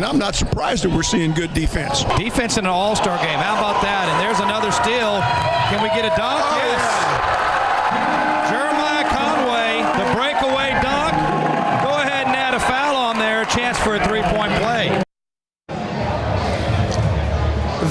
and I'm not surprised that we're seeing good defense. Defense in an all-star game. How about that? And there's another steal. Can we get a dunk? Oh, yes. yeah. Jeremiah Conway, the breakaway dunk. Go ahead and add a foul on there. Chance for a three-point play.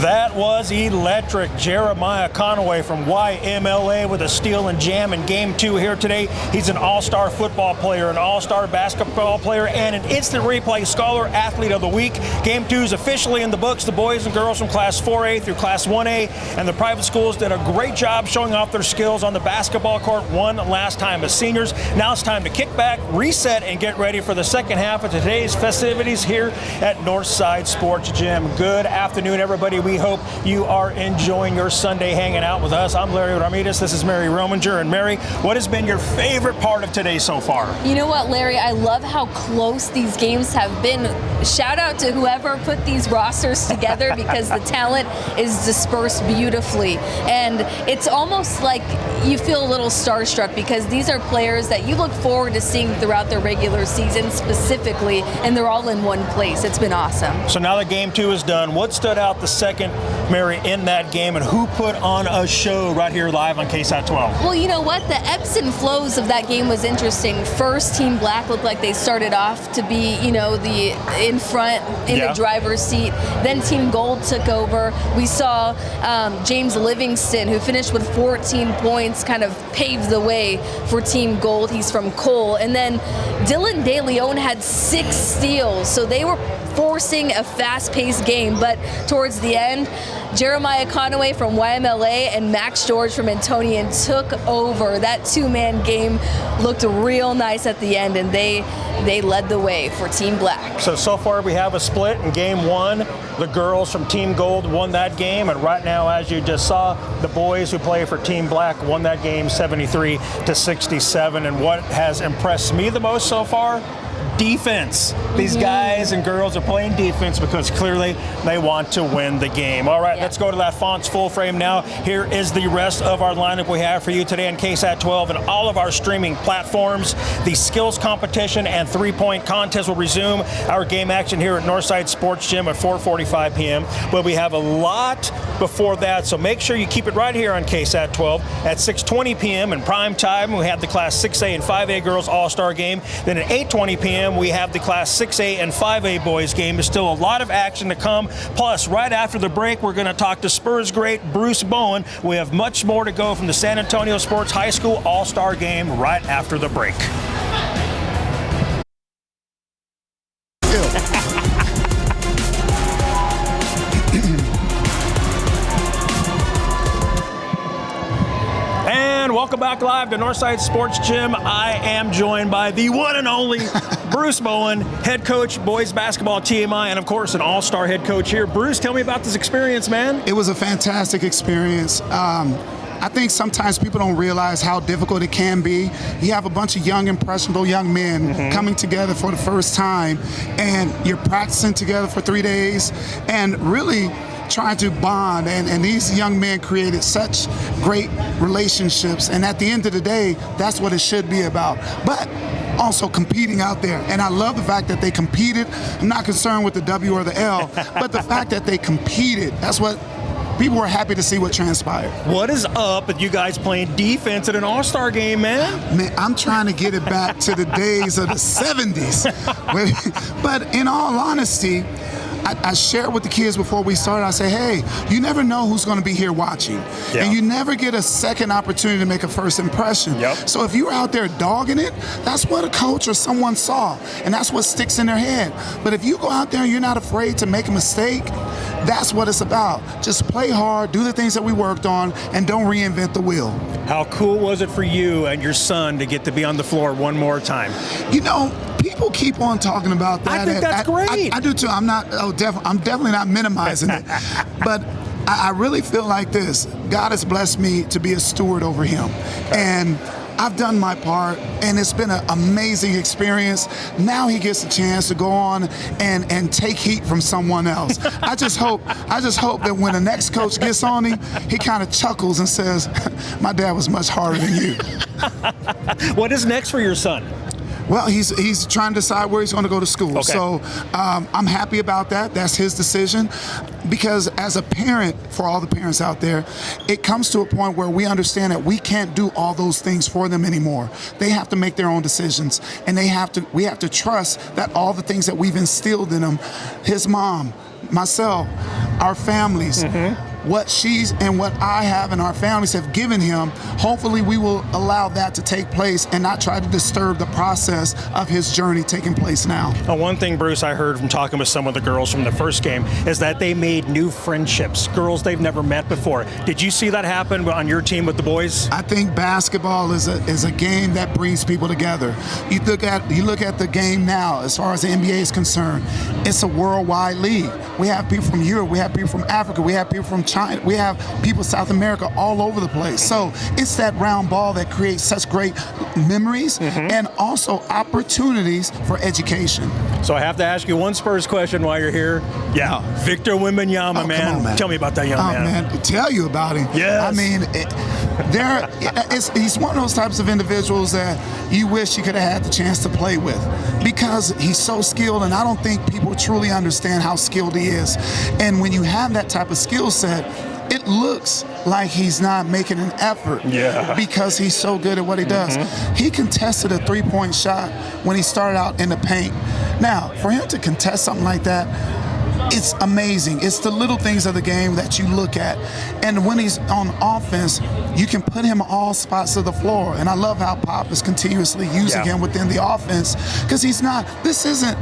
That was electric. Jeremiah Conway from YMLA with a steal and jam in Game 2 here today. He's an all-star football player, an all-star basketball player, and an instant replay scholar, athlete of the week. Game 2 is officially in the books. The boys and girls from Class 4A through Class 1A and the private schools did a great job showing off their skills on the basketball court one last time as seniors. Now it's time to kick back, reset, and get ready for the second half of today's festivities here at Northside Sports Gym. Good afternoon, everybody. We hope you are enjoying your Sunday hanging out with us. I'm Larry Ramirez. This is Mary Rominger. And Mary, what has been your favorite part of today so far? You know what, Larry? I love how close these games have been. Shout out to whoever put these rosters together because the talent is dispersed beautifully. And it's almost like you feel a little starstruck because these are players that you look forward to seeing throughout their regular season specifically, and they're all in one place. It's been awesome. So now that Game 2 is done, what stood out the second, Mary, in that game, and who put on a show right here live on KSAT 12? Well, you know what? The ebbs and flows of that game was interesting. First, Team Black looked like they started off to be, the in front, in the driver's seat. Then Team Gold took over. We saw James Livingston, who finished with 14 points, kind of paved the way for Team Gold. He's from Cole. And then Dylan De Leon had 6 steals. So they were forcing a fast-paced game, but towards the end, Jeremiah Conway from YMLA and Max George from Antonian took over. That two-man game looked real nice at the end, and they led the way for Team Black. So far we have a split in Game 1. The girls from Team Gold won that game, and right now, as you just saw, the boys who play for Team Black won that game 73-67. And what has impressed me the most so far? Defense. These guys and girls are playing defense because clearly they want to win the game. All right, let's go to that Fonts full frame now. Here is the rest of our lineup we have for you today on KSAT 12 and all of our streaming platforms. The skills competition and three-point contest will resume our game action here at Northside Sports Gym at 4:45 p.m. But we have a lot before that, so make sure you keep it right here on KSAT 12 at 6:20 p.m. in prime time. We have the Class 6A and 5A girls all-star game. Then at 8:20 p.m. we have the Class 6A and 5A boys game. There's still a lot of action to come. Plus, right after the break, we're going to talk to Spurs great Bruce Bowen. We have much more to go from the San Antonio Sports High School All-Star Game right after the break. Welcome back live to Northside Sports Gym. I am joined by the one and only Bruce Bowen, head coach, boys basketball TMI, and of course an all-star head coach here. Bruce, tell me about this experience, man. It was a fantastic experience. I think sometimes people don't realize how difficult it can be. You have a bunch of young, impressionable young men coming together for the first time, and you're practicing together for 3 days, and really trying to bond, and these young men created such great relationships, and at the end of the day, that's what it should be about. But also competing out there, and I love the fact that they competed. I'm not concerned with the W or the L, but the fact that they competed, that's what people were happy to see what transpired. What is up with you guys playing defense at an all-star game, man? Man, I'm trying to get it back to the days of the 70s. But in all honesty, I shared with the kids before we started, I say, hey, you never know who's going to be here watching. And you never get a second opportunity to make a first impression. So if you're out there dogging it, that's what a coach or someone saw, and that's what sticks in their head. But if you go out there and you're not afraid to make a mistake, that's what it's about. Just play hard, do the things that we worked on, and don't reinvent the wheel. How cool was it for you and your son to get to be on the floor one more time? You know, people keep on talking about that. I think that's great. I do too. I'm definitely not minimizing it. But I really feel like this. God has blessed me to be a steward over him. And I've done my part, and it's been an amazing experience. Now he gets a chance to go on and take heat from someone else. I just hope that when the next coach gets on him, he kind of chuckles and says, my dad was much harder than you. What is next for your son? Well, he's trying to decide where he's going to go to school. Okay. So I'm happy about that. That's his decision. Because as a parent, for all the parents out there, it comes to a point where we understand that we can't do all those things for them anymore. They have to make their own decisions, and we have to trust that all the things that we've instilled in them, his mom, myself, our families, what she's and what I have and our families have given him, hopefully we will allow that to take place and not try to disturb the process of his journey taking place now. One thing, Bruce, I heard from talking with some of the girls from the first game is that they made new friendships, girls they've never met before. Did you see that happen on your team with the boys? I think basketball is a game that brings people together. You look at the game now, as far as the NBA is concerned, it's a worldwide league. We have people from Europe, we have people from Africa, we have people from China, we have people South America, all over the place. So it's that round ball that creates such great memories and also opportunities for education. So I have to ask you one Spurs question while you're here. Yeah, Victor Wembanyama, man. Come on, man. Tell me about that young man. Man, tell you about him. Yes. I mean, he's one of those types of individuals that you wish you could have had the chance to play with, because he's so skilled, and I don't think people truly understand how skilled he is. And when you have that type of skill set, it looks like he's not making an effort because he's so good at what he does. He contested a three-point shot when he started out in the paint. Now, for him to contest something like that, it's amazing. It's the little things of the game that you look at. And when he's on offense, you can put him all spots of the floor. And I love how Pop is continuously using him within the offense, because this isn't,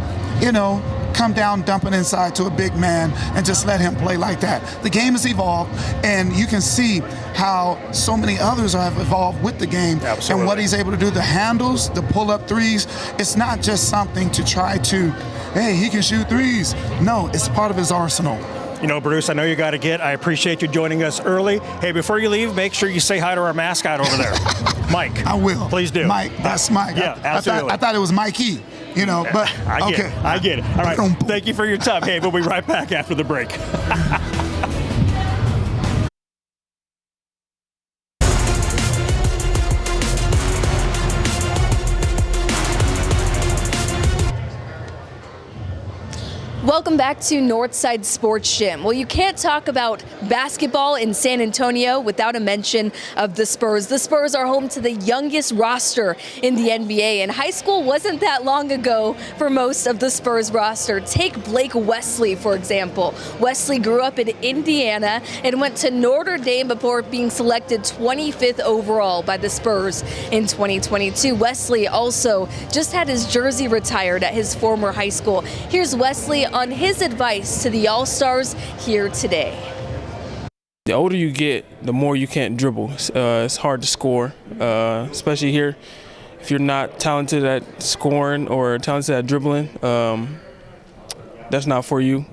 come down, dump it inside to a big man and just let him play like that. The game has evolved, and you can see how so many others have evolved with the game. Absolutely. And what he's able to do, the handles, the pull-up threes, it's not just something to try to, hey, he can shoot threes. No, it's part of his arsenal. Bruce, I know you got to get. I appreciate you joining us early. Hey, before you leave, make sure you say hi to our mascot over there, Mike. I will. Please do. Mike, that's Mike. Yeah, absolutely. I thought it was Mikey. But I get okay. it. I get it. All right. Thank you for your time. Hey, we'll be right back after the break. Welcome back to Northside Sports Gym. Well, you can't talk about basketball in San Antonio without a mention of the Spurs. The Spurs are home to the youngest roster in the NBA, and high school wasn't that long ago for most of the Spurs roster. Take Blake Wesley, for example. Wesley grew up in Indiana and went to Notre Dame before being selected 25th overall by the Spurs in 2022. Wesley also just had his jersey retired at his former high school. Here's Wesley on his advice to the All-Stars here today. The older you get, the more you can't dribble. It's hard to score, especially here. If you're not talented at scoring or talented at dribbling, that's not for you.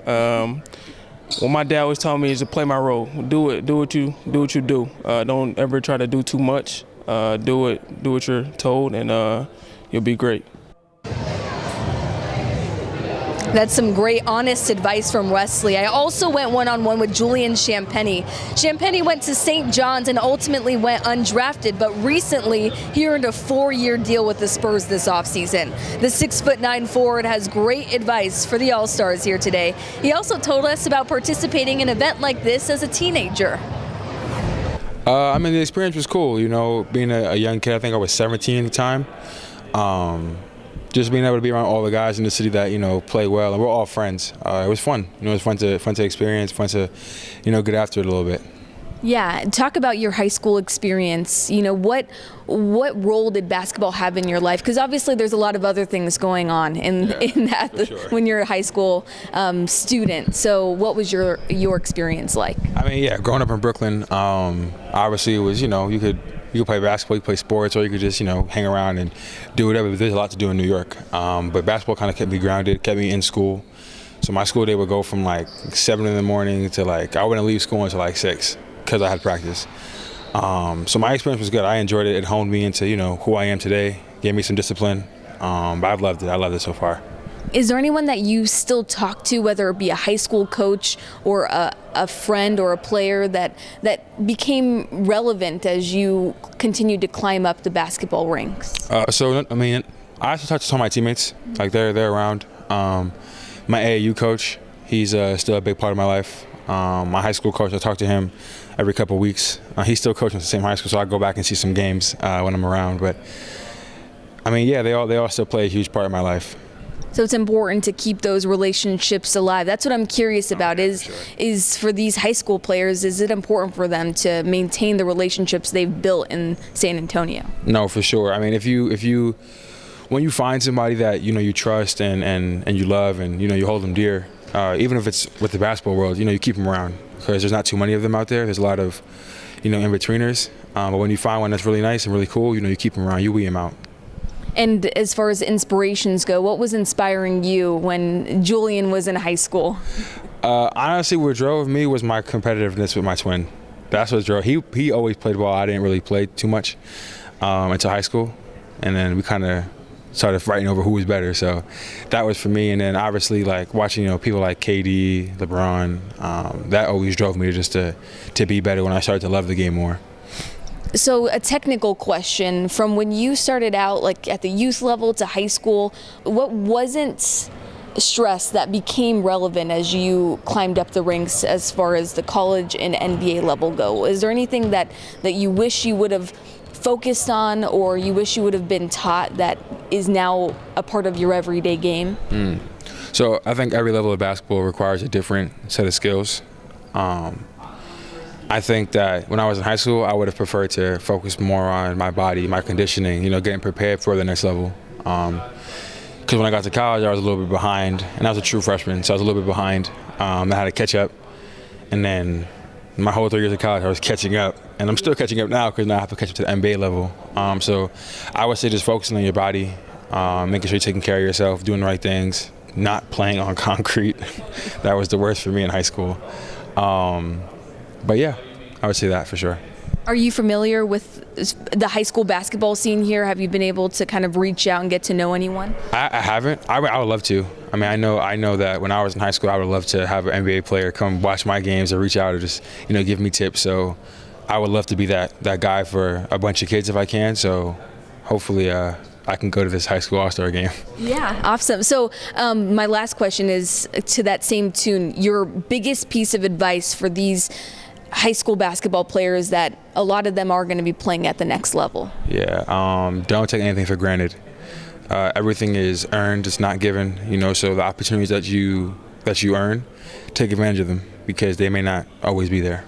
What my dad always told me is to play my role. Do what you do. Don't ever try to do too much. Do what you're told, and you'll be great. That's some great, honest advice from Wesley. I also went one-on-one with Julian Champagnie. Champagnie went to St. John's and ultimately went undrafted, but recently he earned a 4-year deal with the Spurs this offseason. The 6'9" forward has great advice for the All-Stars here today. He also told us about participating in an event like this as a teenager. The experience was cool, being a young kid. I think I was 17 at the time. Just being able to be around all the guys in the city that play well, and we're all friends. It was fun. It was fun to experience, fun to get after it a little bit. Yeah, talk about your high school experience. What role did basketball have in your life? Because obviously there's a lot of other things going on in that sure. When you're a high school student. So what was your experience like? Growing up in Brooklyn, obviously it was you could play basketball, you could play sports, or you could just, hang around and do whatever. But there's a lot to do in New York. But basketball kind of kept me grounded, kept me in school. So my school day would go from 7 in the morning to I wouldn't leave school until 6 because I had practice. So my experience was good. I enjoyed it. It honed me into, who I am today, gave me some discipline. But I've loved it. I loved it so far. Is there anyone that you still talk to, whether it be a high school coach or a friend or a player that became relevant as you continued to climb up the basketball ranks? I also talk to some of my teammates. Like they're around. My AAU coach, he's still a big part of my life. My high school coach, I talk to him every couple of weeks. He's still coaching at the same high school, so I go back and see some games when I'm around. But I mean, yeah, they all still play a huge part of my life. So it's important to keep those relationships alive. That's what I'm curious about. Is for these high school players, is it important for them to maintain the relationships they've built in San Antonio? No, for sure. I mean, when you find somebody that you trust and you love and you hold them dear, even if it's with the basketball world, you keep them around because there's not too many of them out there. There's a lot of in-betweeners. But when you find one that's really nice and really cool, you keep them around. You weed them out. And as far as inspirations go, what was inspiring you when Julian was in high school? Honestly, what drove me was my competitiveness with my twin. That's what drove. He always played ball. I didn't really play too much until high school, and then we kind of started fighting over who was better. So that was for me. And then obviously, like watching people like KD, LeBron, that always drove me to be better when I started to love the game more. So a technical question, from when you started out like at the youth level to high school, what wasn't stressed that became relevant as you climbed up the ranks as far as the college and NBA level go? Is there anything that you wish you would have focused on or you wish you would have been taught that is now a part of your everyday game? So I think every level of basketball requires a different set of skills. I think that when I was in high school, I would have preferred to focus more on my body, my conditioning, getting prepared for the next level. Because when I got to college, I was a little bit behind, and I was a true freshman, so I was a little bit behind. I had to catch up, and then my whole 3 years of college, I was catching up, and I'm still catching up now because now I have to catch up to the NBA level. So I would say just focusing on your body, making sure you're taking care of yourself, doing the right things, not playing on concrete. That was the worst for me in high school. But yeah, I would say that for sure. Are you familiar with the high school basketball scene here? Have you been able to kind of reach out and get to know anyone? I haven't. I would love to. I mean, I know that when I was in high school, I would love to have an NBA player come watch my games or reach out or just give me tips. So I would love to be that guy for a bunch of kids if I can. So hopefully I can go to this high school All-Star game. Yeah, awesome. So my last question is to that same tune. Your biggest piece of advice for these high school basketball players that a lot of them are going to be playing at the next level? Yeah, don't take anything for granted. Everything is earned, it's not given, so the opportunities that you earn, take advantage of them because they may not always be there.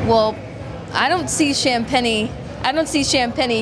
Well, I don't see Champagnie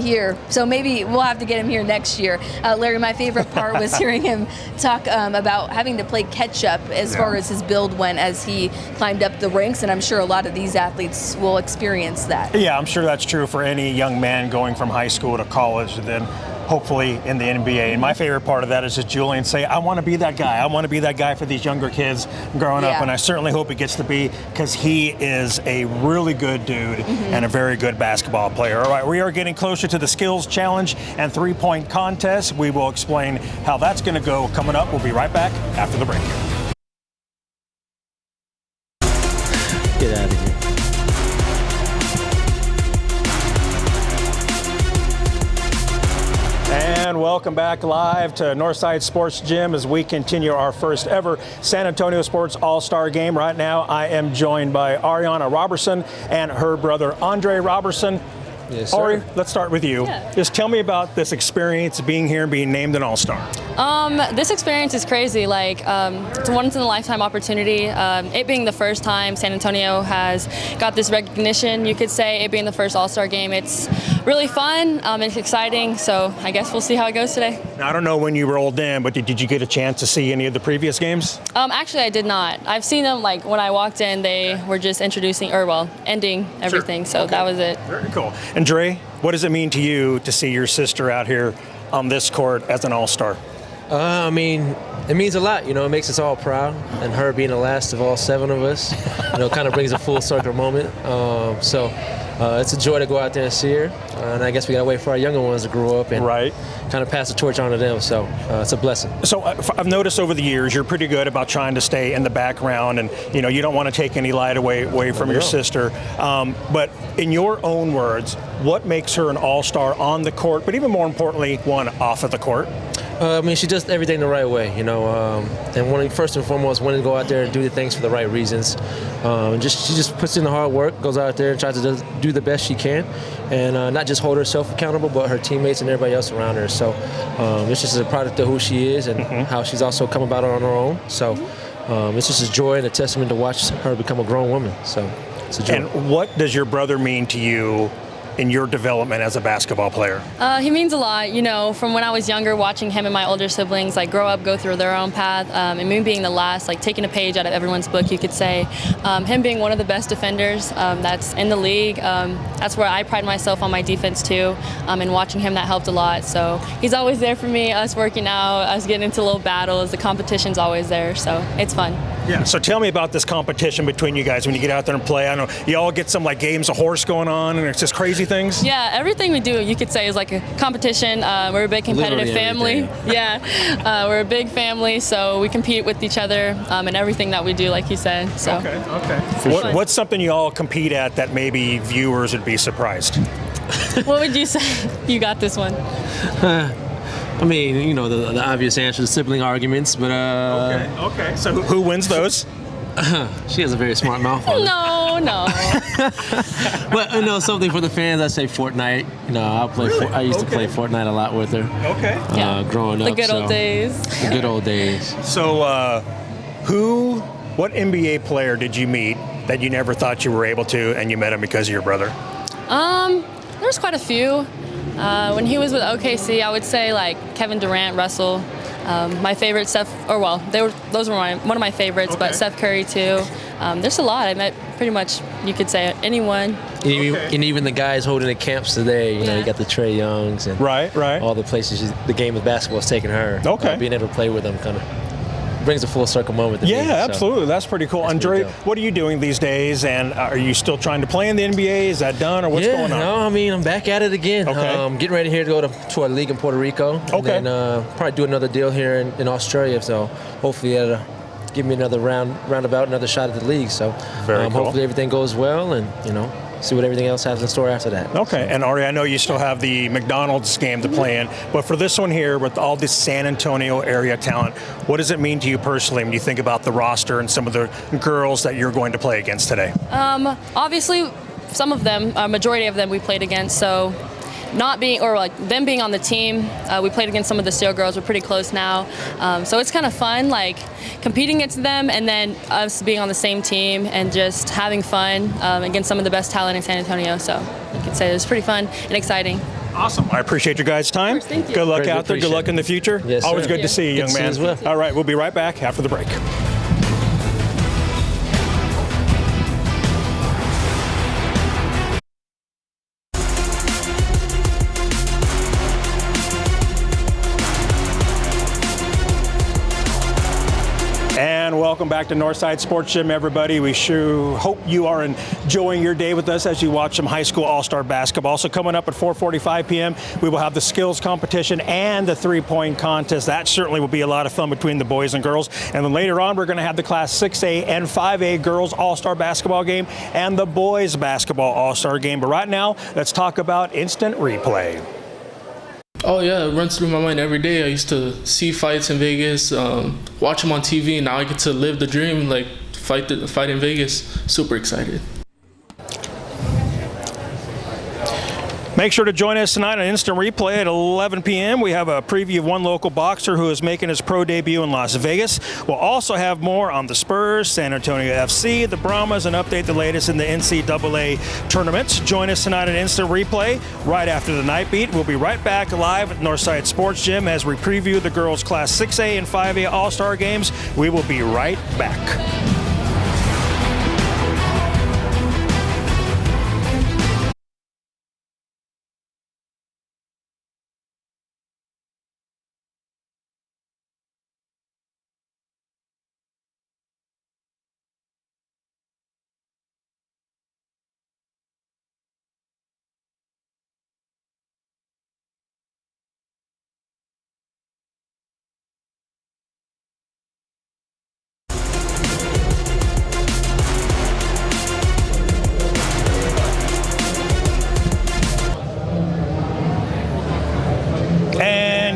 here, so maybe we'll have to get him here next year. Larry, my favorite part was hearing him talk about having to play catch-up as far as his build went as he climbed up the ranks, and I'm sure a lot of these athletes will experience that. Yeah, I'm sure that's true for any young man going from high school to college and then hopefully in the NBA. And my favorite part of that is just Julian say, I want to be that guy. I want to be that guy for these younger kids growing up. And I certainly hope he gets to be, because he is a really good dude and a very good basketball player. All right, we are getting closer to the skills challenge and three-point contest. We will explain how that's going to go coming up. We'll be right back after the break. Get out of here. And welcome back live to Northside Sports Gym as we continue our first ever San Antonio Sports All-Star Game. Right now, I am joined by Ariana Robertson and her brother Andre Robertson. Yes, sir. Ari, let's start with you. Yeah. Just tell me about this experience being here and being named an All-Star. This experience is crazy. Like, it's a once-in-a-lifetime opportunity. It being the first time San Antonio has got this recognition, you could say, it being the first All-Star game, it's really fun. It's exciting. So I guess we'll see how it goes today. Now, I don't know when you rolled in, but did you get a chance to see any of the previous games? Actually, I did not. I've seen them, like, when I walked in, they were just introducing, or, well, ending everything. Sure. So that was it. Very cool. And Dre, what does it mean to you to see your sister out here on this court as an All-Star? I mean, It means a lot. It makes us all proud, and her being the last of all 7 of us, kind of brings a full circle moment. So it's a joy to go out there and see her, and I guess we gotta wait for our younger ones to grow up and kind of pass the torch on to them. So it's a blessing. So I've noticed over the years you're pretty good about trying to stay in the background, and you don't want to take any light away from your sister. But in your own words, what makes her an all-star on the court, but even more importantly, one off of the court? She does everything the right way, and first and foremost, wanting to go out there and do the things for the right reasons. She just puts in the hard work, goes out there and tries to do the best she can, and not just hold herself accountable, but her teammates and everybody else around her. So it's just a product of who she is and how she's also come about on her own. So it's just a joy and a testament to watch her become a grown woman. So it's a joy. And what does your brother mean to you in your development as a basketball player? He means a lot. From when I was younger, watching him and my older siblings grow up, go through their own path, and me being the last, taking a page out of everyone's book, you could say. Him being one of the best defenders that's in the league. That's where I pride myself on my defense too. And watching him, that helped a lot. So he's always there for me. Us working out, us getting into little battles. The competition's always there. So it's fun. Yeah. So tell me about this competition between you guys when you get out there and play. I know you all get some games of horse going on, and it's just crazy things. Yeah, everything we do, you could say, is like a competition. We're a big competitive family. Yeah, we're a big family, so we compete with each other in everything that we do, like you said. So. Okay. What's something you all compete at that maybe viewers would be surprised? What would you say? You got this one. The obvious answer is sibling arguments, but Okay. So who wins those? She has a very smart mouth on it. No. But something for the fans, I say Fortnite. I used to play Fortnite a lot with her. Yeah. Growing up. The good old days. The good old days. So what NBA player did you meet that you never thought you were able to, and you met him because of your brother? There's quite a few. When he was with OKC, I would say Kevin Durant, Russell. My favorite, those were one of my favorites, but Steph Curry too. There's a lot. I met pretty much, you could say, anyone. And even the guys holding the camps today, you got the Trae Youngs and all the places the game of basketball has taken her. Being able to play with them kind of brings a full circle moment to me. Yeah, absolutely. That's pretty cool. Andre, what are you doing these days, and are you still trying to play in the NBA? Is that done, or what's going on? No, I'm back at it again. Getting ready here to go to a league in Puerto Rico. And then probably do another deal here in Australia. So hopefully it'll give me another roundabout, another shot at the league. So Very cool. Hopefully everything goes well, and see what everything else has in store after that. Okay, and Ari, I know you still have the McDonald's game to play in, but for this one here, with all this San Antonio area talent, what does it mean to you personally when you think about the roster and some of the girls that you're going to play against today? Obviously, some of them, a majority of them we played against, so them being on the team, we played against some of the Steel girls. We're pretty close now, so it's kind of fun, competing against them, and then us being on the same team and just having fun against some of the best talent in San Antonio. So you could say it was pretty fun and exciting. Awesome. I appreciate your guys' time. Of course, thank you. Good luck Greatly out there. Good luck in the future. Yes, Always sir. good to see you, young Good to see man. you as well. All right, we'll be right back after the break. And welcome back to Northside Sports Gym, everybody. We sure hope you are enjoying your day with us as you watch some high school all-star basketball. So coming up at 4:45 p.m., we will have the skills competition and the three-point contest. That certainly will be a lot of fun between the boys and girls. And then later on, we're going to have the Class 6A and 5A girls all-star basketball game and the boys basketball all-star game. But right now, let's talk about instant replay. Oh yeah, it runs through my mind every day. I used to see fights in Vegas, watch them on TV, and now I get to live the dream, fight in Vegas. Super excited. Make sure to join us tonight on Instant Replay at 11 p.m. We have a preview of one local boxer who is making his pro debut in Las Vegas. We'll also have more on the Spurs, San Antonio FC, the Brahmas, and update the latest in the NCAA tournaments. Join us tonight on Instant Replay right after the night beat. We'll be right back live at Northside Sports Gym as we preview the girls' Class 6A and 5A All-Star games. We will be right back.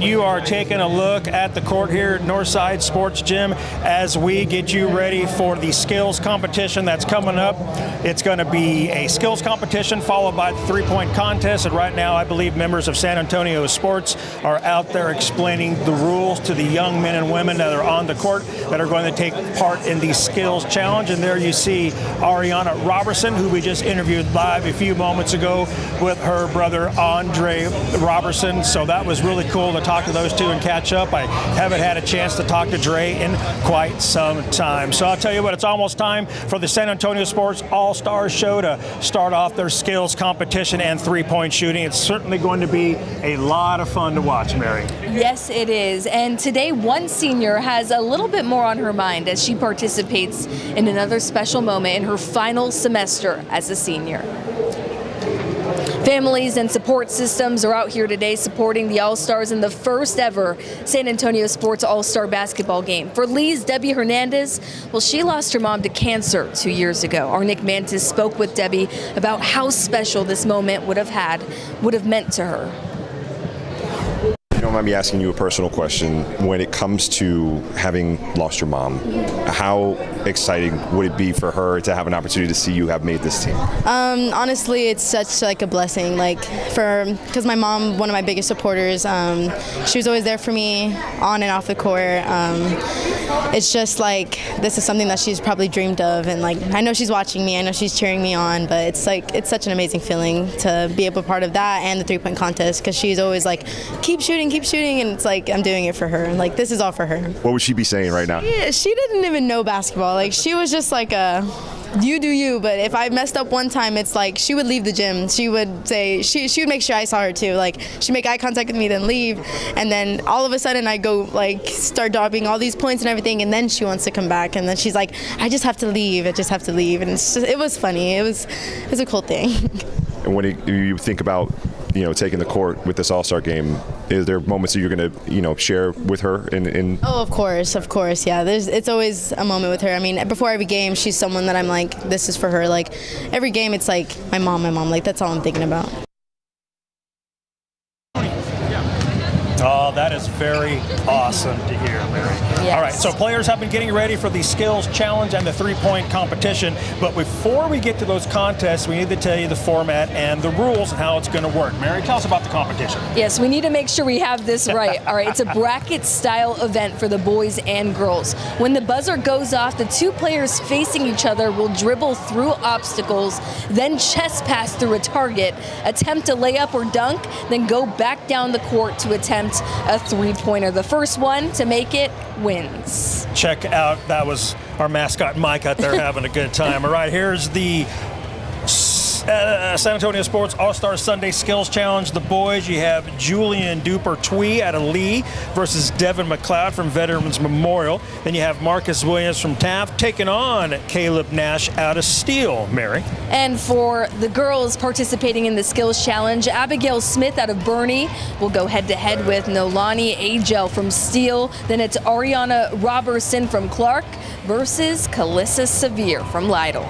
you are taking a look at the court here at Northside Sports Gym as we get you ready for the skills competition that's coming up. It's going to be a skills competition followed by the three-point contest, and right now I believe members of San Antonio Sports are out there explaining the rules to the young men and women that are on the court that are going to take part in the skills challenge. And there you see Ariana Robertson, who we just interviewed live a few moments ago with her brother Andre Robertson. So that was really cool to talk to those two and catch up. I haven't had a chance to talk to Dre in quite some time. So I'll tell you what, it's almost time for the San Antonio Sports All-Star Show to start off their skills competition and three-point shooting. It's certainly going to be a lot of fun to watch, Mary. Yes, it is. And today, one senior has a little bit more on her mind as she participates in another special moment in her final semester as a senior. Families and support systems are out here today supporting the All-Stars in the first ever San Antonio Sports All-Star basketball game. For Lee's Debbie Hernandez, well, she lost her mom to cancer 2 years ago. Our Nick Mantis spoke with Debbie about how special this moment would have meant to her. If you don't mind me asking you a personal question, when it comes to having lost your mom, how exciting would it be for her to have an opportunity to see you have made this team? Honestly, it's such like a blessing, because my mom, one of my biggest supporters, she was always there for me on and off the court. It's just like this is something that she's probably dreamed of, and like I know she's watching me, I know she's cheering me on, but it's such an amazing feeling to be able to be part of that and the three-point contest, because she's always like, keep shooting, and it's like I'm doing it for her. Like this is all for her. What would she be saying right now? Yeah, she didn't even know basketball. Like she was just like you do you, but if I messed up one time, it's like she would leave the gym. She would say, she would make sure I saw her too. Like she'd make eye contact with me, then leave, and then all of a sudden I go like start dropping all these points and everything, and then she wants to come back, and then she's like, I just have to leave, and it was funny. It was a cool thing. And when you think about taking the court with this All-Star game, is there moments that you're going to share with her in Oh, of course, yeah. It's always a moment with her. I mean, before every game, she's someone that I'm like, this is for her. Like every game, it's like my mom. Like that's all I'm thinking about. Oh, that is very awesome to hear, Mary. Yes. All right, so players have been getting ready for the skills challenge and the three-point competition. But before we get to those contests, we need to tell you the format and the rules and how it's going to work. Mary, tell us about the competition. Yes, we need to make sure we have this right. All right, it's a bracket-style event for the boys and girls. When the buzzer goes off, the two players facing each other will dribble through obstacles, then chest pass through a target, attempt a layup or dunk, then go back down the court to attempt a three-pointer. The first one to make it wins. Check out, that was our mascot Mike out there having a good time. All right, here's the San Antonio Sports All-Star Sunday Skills Challenge. The boys, you have Julian Duper-Twee out of Lee versus Devin McLeod from Veterans Memorial. Then you have Marcus Williams from Taft taking on Caleb Nash out of Steele. Mary. And for the girls participating in the Skills Challenge, Abigail Smith out of Bernie will go head-to-head with Nolani Agel from Steele. Then it's Ariana Robertson from Clark versus Kalissa Severe from Lytle.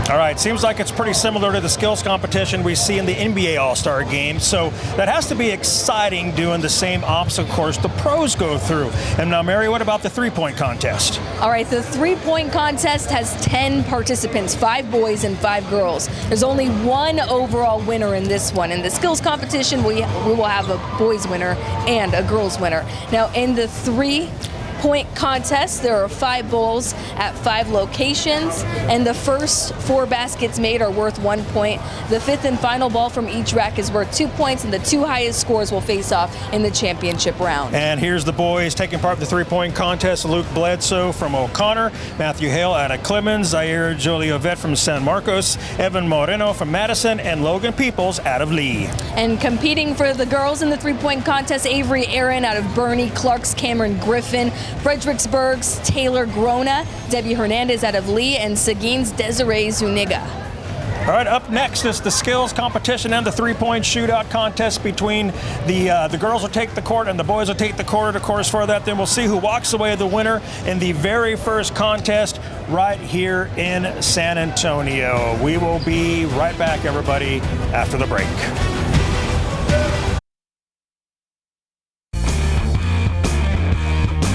All right, seems like it's pretty similar to the skills competition we see in the NBA All-Star Game. So that has to be exciting doing the same obstacle course the pros go through. And now, Mary, what about the three-point contest? All right, the three-point contest has 10 participants, 5 boys and 5 girls. There's only one overall winner in this one. In the skills competition, we will have a boys winner and a girls winner. Now, in the three-point contest, there are 5 bowls at 5 locations, and the first 4 baskets made are worth 1 point. The 5th and final ball from each rack is worth 2 points, and the 2 highest scores will face off in the championship round. And here's the boys taking part in the three-point contest. Luke Bledsoe from O'Connor, Matthew Hale out of Clemens, Zaire Jolivet from San Marcos, Evan Moreno from Madison, and Logan Peoples out of Lee. And competing for the girls in the three-point contest, Avery Aaron out of Bernie, Clark's Cameron Griffin, Fredericksburg's Taylor Grona, Debbie Hernandez out of Lee, and Seguin's Desiree Zuniga. All right, up next is the skills competition and the three-point shootout contest between the girls will take the court and the boys will take the court. Of course, for that, then we'll see who walks away the winner in the very first contest right here in San Antonio. We will be right back, everybody, after the break.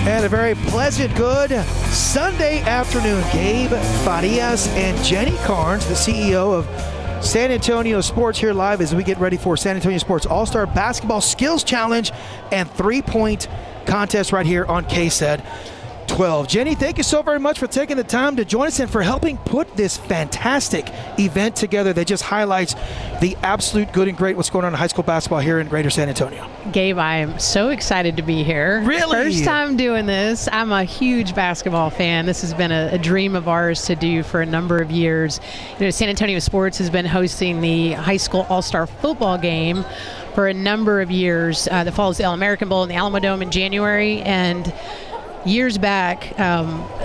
And a very pleasant, good Sunday afternoon. Gabe Farias and Jenny Carnes, the CEO of San Antonio Sports, here live as we get ready for San Antonio Sports All-Star Basketball Skills Challenge and three-point contest right here on KSAT 12. Jenny, thank you so very much for taking the time to join us and for helping put this fantastic event together that just highlights the absolute good and great what's going on in high school basketball here in Greater San Antonio. Gabe, I am so excited to be here. Really? First time doing this. I'm a huge basketball fan. This has been a dream of ours to do for a number of years. You know, San Antonio Sports has been hosting the high school all-star football game for a number of years that follows the All-American Bowl in the Alamo Dome in January. And years back,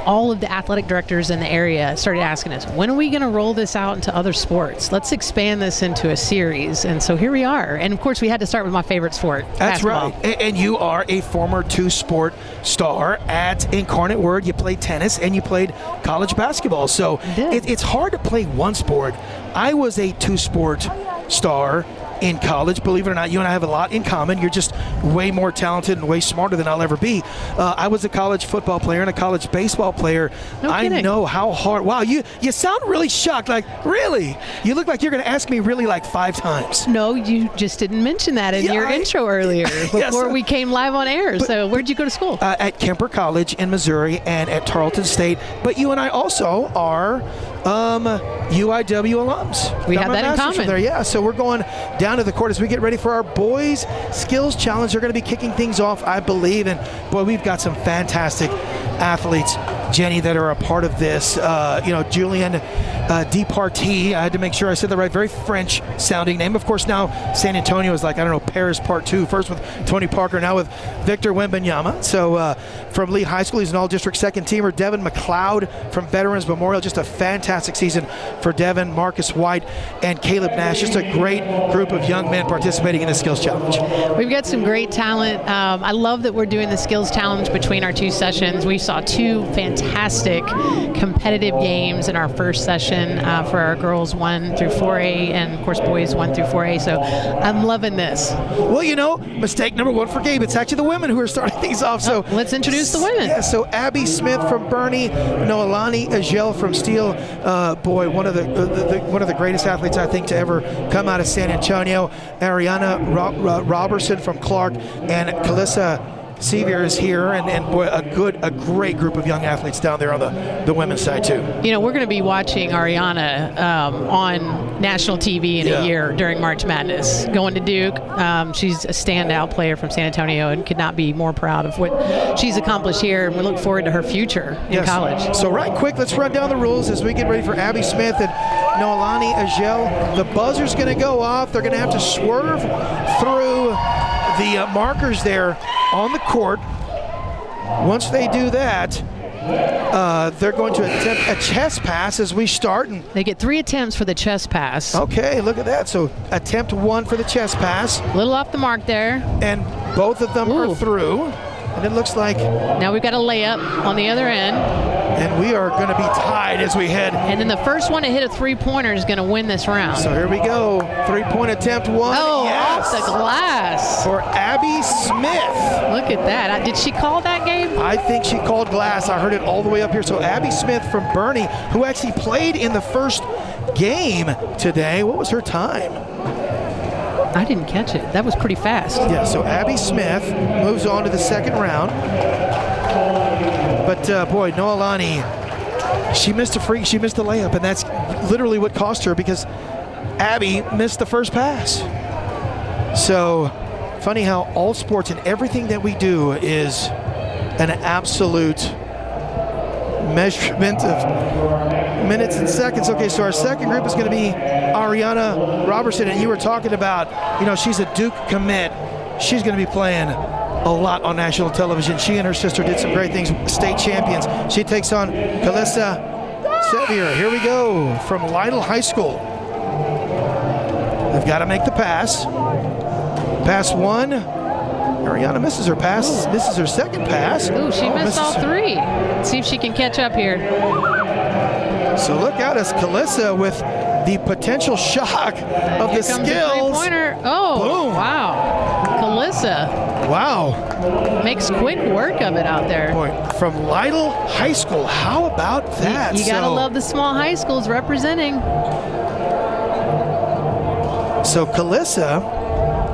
all of the athletic directors in the area started asking us, when are we going to roll this out into other sports? Let's expand this into a series. And so here we are. And of course, we had to start with my favorite sport, That's basketball. right. And you are a former two-sport star at Incarnate Word. You played tennis and you played college basketball. So it's hard to play one sport. I was a two-sport star in college. Believe it or not, you and I have a lot in common. You're just way more talented and way smarter than I'll ever be. I was a college football player and a college baseball player. No I kidding. know how hard. Wow, you sound really shocked. Like, really? You look like you're going to ask me really like 5 times. No, you just didn't mention that in your intro earlier before we came live on air. So where'd you go to school? At Kemper College in Missouri and at Tarleton State. But you and I also are UIW alums. We Got have my that in master's common. from there. Yeah, so we're going down to the court as we get ready for our boys skills challenge. They're going to be kicking things off, I believe, and boy, we've got some fantastic athletes, Jenny, that are a part of this. Julian Departie. I had to make sure I said the right, very French sounding name. Of course, now San Antonio is like, I don't know, Paris Part 2. First with Tony Parker, now with Victor Wembanyama. So from Lee High School, he's an all-district second teamer. Devin McLeod from Veterans Memorial. Just a fantastic season for Devin, Marcus White, and Caleb Nash. Just a great group of young men participating in the skills challenge. We've got some great talent. I love that we're doing the skills challenge between our 2 sessions. We saw 2 fantastic competitive games in our first session for our girls 1 through 4A and of course boys 1 through 4A. So I'm loving this. Well, mistake number 1 for Gabe. It's actually the women who are starting things off. So let's introduce the women. Yeah, so Abby Smith from Bernie, Noelani Agel from Steele. Boy, one of the greatest athletes I think to ever come out of San Antonio. Ariana Robertson from Clark, and Kalissa Sevier is here, and boy, a great group of young athletes down there on the women's side too. You know, we're going to be watching Ariana on national TV in a year during March Madness. Going to Duke, she's a standout player from San Antonio and could not be more proud of what she's accomplished here, and we look forward to her future in college. So right quick, let's run down the rules as we get ready for Abby Smith and Noelani Agel. The buzzer's going to go off. They're going to have to swerve through the markers there on the court. Once they do that, they're going to attempt a chest pass as we start. And they get 3 attempts for the chest pass. Okay, look at that. So attempt 1 for the chest pass. A little off the mark there. And both of them are through. And it looks like now we've got a layup on the other end. And we are going to be tied as we head. And then the first one to hit a 3-pointer is going to win this round. So here we go. 3-point attempt 1. Oh, yes. off the glass. For Abby Smith. Look at that. Did she call that game? I think she called glass. I heard it all the way up here. So Abby Smith from Bernie, who actually played in the first game today. What was her time? I didn't catch it. That was pretty fast. Yeah, so Abby Smith moves on to the second round. But boy, Noelani, she missed a layup, and that's literally what cost her because Abby missed the first pass. So funny how all sports and everything that we do is an absolute measurement of minutes and seconds. Okay, so our second group is going to be Ariana Robertson, and you were talking about, she's a Duke commit. She's going to be playing a lot on national television. She and her sister did some great things, state champions. She takes on Kalissa Sevier. Here we go from Lytle High School. They've got to make the pass. Pass 1. Ariana misses her pass. Misses her second pass. Ooh, she missed all her. 3. Let's see if she can catch up here. So look out as Kalissa with the potential shock of Here the comes a skills. three-pointer. Oh, Boom. wow. Kalissa Wow. makes quick work of it out there. Boy, from Lytle High School. How about that? You gotta So- love the small high schools representing. So Kalissa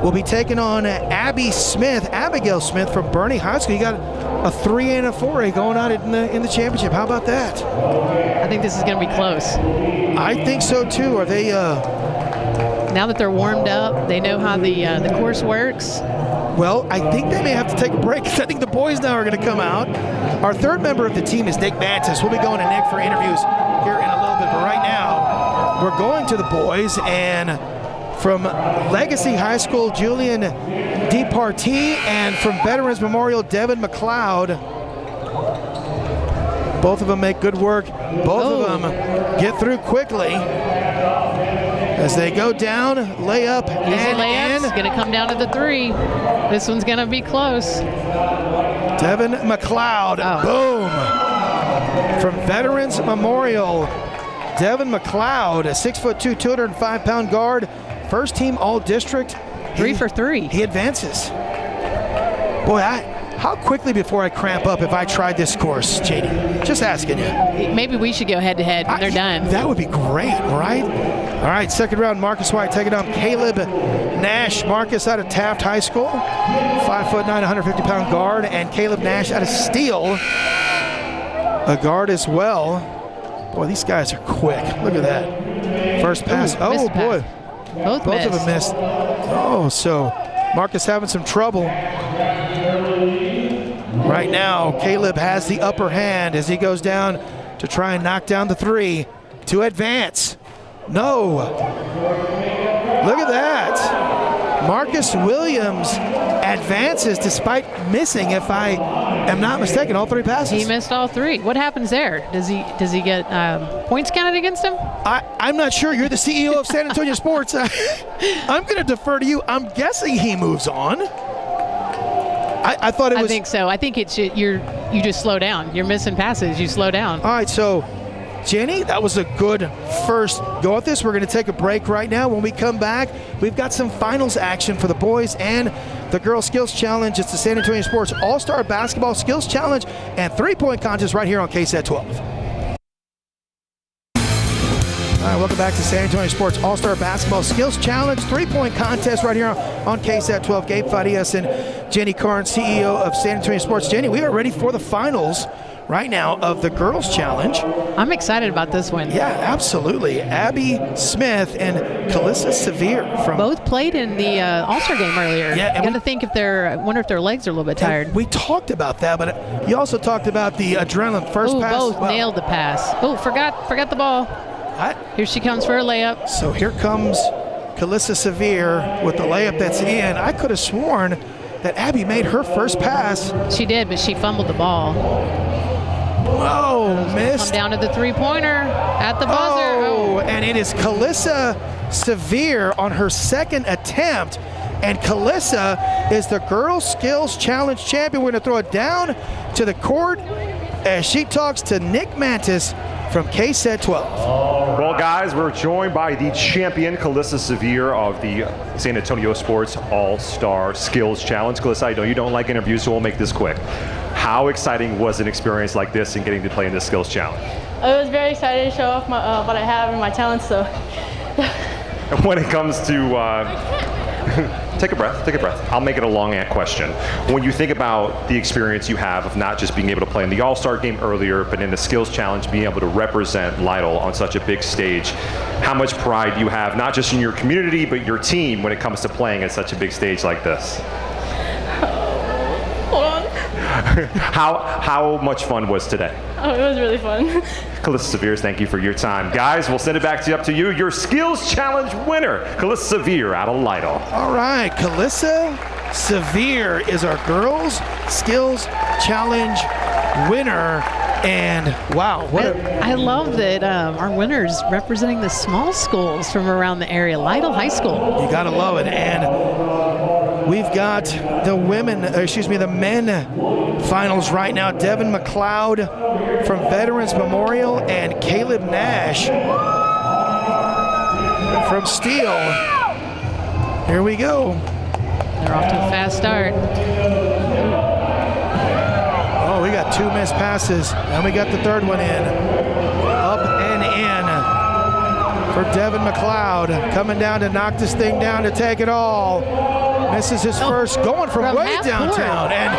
will be taking on Abigail Smith from Bernie High School. You got a 3 and a 4A going on in the championship. How about that? I think this is gonna be close. I think so too. Are they? Now that they're warmed up, they know how the course works. Well, I think they may have to take a break because I think the boys now are going to come out. Our third member of the team is Nick Mantis. We'll be going to Nick for interviews here in a little bit, but right now we're going to the boys, and from Legacy High School, Julian DePartie, and from Veterans Memorial, Devin McLeod. Both of them make good work. Both of them get through quickly. As they go down, layup, Easy and layups, in. gonna come down to the 3. This one's gonna be close. Devin McLeod, boom. From Veterans Memorial, Devin McLeod, a 6'2", 205-pound guard, first team All-District. 3 for 3. He advances. Boy, how quickly before I cramp up if I tried this course, JD? Just asking you. Maybe we should go head-to-head when they're done. That would be great, right? All right, second round, Marcus White taking on Caleb Nash. Marcus out of Taft High School, 5'9", 150-pound guard, and Caleb Nash out of Steele, a guard as well. Boy, these guys are quick. Look at that. First pass. Ooh, missed boy. Both of them missed. Oh, so Marcus having some trouble. Right now, Caleb has the upper hand as he goes down to try and knock down the 3 to advance. No. Look at that. Marcus Williams advances despite missing, if I am not mistaken, all 3 passes. He missed all 3. What happens there? Does he get points counted against him? I'm not sure. You're the CEO of San Antonio Sports. I'm going to defer to you. I'm guessing he moves on. I thought it was. I think so. I think it's you just slow down. You're missing passes. You slow down. All right, so Jenny, that was a good first go at this. We're going to take a break right now. When we come back, we've got some finals action for the boys and the girls skills challenge. It's the San Antonio Sports All-Star Basketball Skills Challenge and 3-point contest right here on KSAT 12. All right, welcome back to San Antonio Sports All-Star Basketball Skills Challenge, 3-point contest right here on KSAT 12. Gabe Farias and Jenny Carn, CEO of San Antonio Sports. Jenny, we are ready for the finals right now of the girls challenge. I'm excited about this one. Yeah, absolutely. Abby Smith and Kalissa Severe from both played in the All-Star game earlier. Yeah, and got to think I wonder if their legs are a little bit tired. We talked about that, but you also talked about the adrenaline first pass. Both nailed the pass. Oh, forgot the ball. Here she comes for a layup. So here comes Kalissa Severe with the layup that's in. I could have sworn that Abby made her first pass. She did, but she fumbled the ball. Oh, missed. Come down to the 3-pointer at the buzzer. Oh, and it is Kalissa Severe on her second attempt. And Kalissa is the Girls Skills Challenge champion. We're going to throw it down to the court as she talks to Nick Mantis from KSAT 12. Well, guys, we're joined by the champion, Kalissa Severe of the San Antonio Sports All-Star Skills Challenge. Kalissa, I know you don't like interviews, so we'll make this quick. How exciting was an experience like this and getting to play in this Skills Challenge? I was very excited to show off what I have and my talents. So, And when it comes to take a breath. I'll make it a long question. When you think about the experience you have of not just being able to play in the All-Star game earlier, but in the Skills Challenge, being able to represent Lytle on such a big stage, how much pride you have, not just in your community, but your team when it comes to playing at such a big stage like this? hold on. How much fun was today? Oh, it was really fun. Kalissa Severe, thank you for your time. Guys, we'll send it back to you. Your Skills Challenge winner, Kalissa Severe out of Lytle. All right, Kalissa Severe is our Girls Skills Challenge winner. And wow, I love that our winners representing the small schools from around the area. Lytle High School. You gotta love it. And We've got the men finals right now. Devin McLeod from Veterans Memorial and Caleb Nash from Steele. Here we go. They're off to a fast start. Oh, we got 2 missed passes, and we got the third one in. Up and in for Devin McLeod. Coming down to knock this thing down to take it all. Misses his first, going from way downtown. And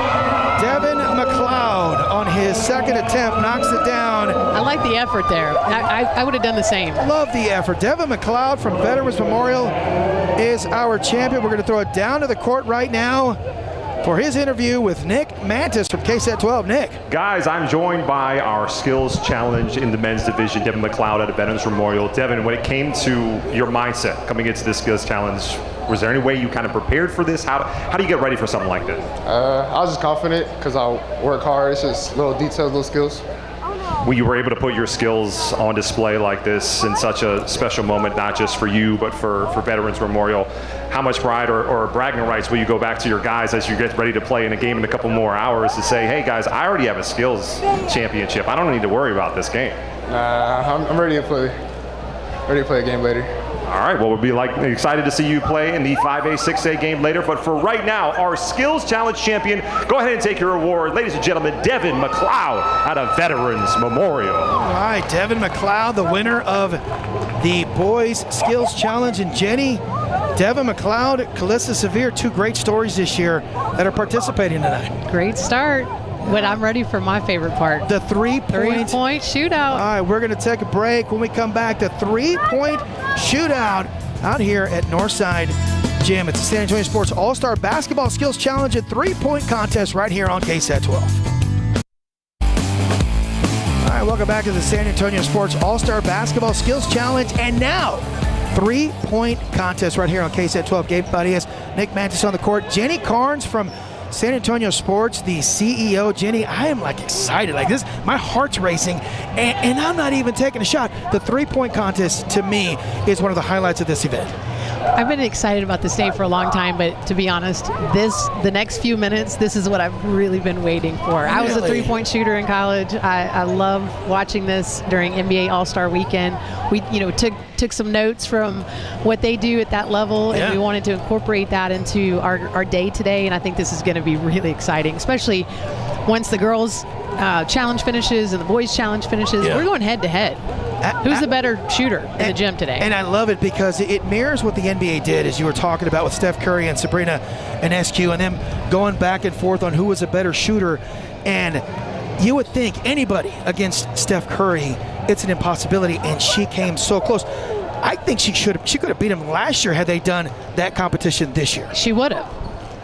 Devin McLeod on his second attempt knocks it down. I like the effort there. I would have done the same. Love the effort. Devin McLeod from Veterans Memorial is our champion. We're going to throw it down to the court right now for his interview with Nick Mantis from KSAT 12. Nick. Guys, I'm joined by our skills challenge in the men's division, Devin McLeod out of Veterans Memorial. Devin, when it came to your mindset coming into this skills challenge, was there any way you kind of prepared for this? How do you get ready for something like this? I was just confident because I work hard. It's just little details, little skills. When you were able to put your skills on display like this in such a special moment, not just for you, but for Veterans Memorial, how much pride or bragging rights will you go back to your guys as you get ready to play in a game in a couple more hours to say, hey guys, I already have a skills championship. I don't need to worry about this game. I'm ready to play a game later. All right, well, we'll be excited to see you play in the 5A, 6A game later. But for right now, our Skills Challenge champion, go ahead and take your award. Ladies and gentlemen, Devin McLeod out of Veterans Memorial. All right, Devin McLeod, the winner of the Boys Skills Challenge. And Jenny, Devin McLeod, Calissa Severe, 2 great stories this year that are participating tonight. Great start. But I'm ready for my favorite part. The three-point shootout. All right, we're going to take a break. When we come back, the 3-point shootout out here at Northside Gym. It's the San Antonio Sports All-Star Basketball Skills Challenge and 3-point contest right here on KSAT 12. All right, welcome back to the San Antonio Sports All-Star Basketball Skills Challenge. And now, 3-point contest right here on KSAT 12. Gabe Farias, Nick Mantis on the court. Jenny Carnes from San Antonio Sports, the CEO. Jenny, I am excited like this. My heart's racing, and I'm not even taking a shot. The 3-point contest to me is one of the highlights of this event. I've been excited about this day for a long time, but to be honest, the next few minutes, this is what I've really been waiting for. I was a 3-point shooter in college. I love watching this during NBA All-Star Weekend. We, took some notes from what they do at that level, and we wanted to incorporate that into our day today. And I think this is going to be really exciting, especially once the girls' challenge finishes and the boys' challenge finishes. We're going head to head. Who's the better shooter in the gym today? And I love it because it mirrors what the NBA did, as you were talking about with Steph Curry and Sabrina Ionescu, and them going back and forth on who was a better shooter. And you would think anybody against Steph Curry, it's an impossibility, and she came so close. I think she could have beat him last year had they done that competition this year. She would have.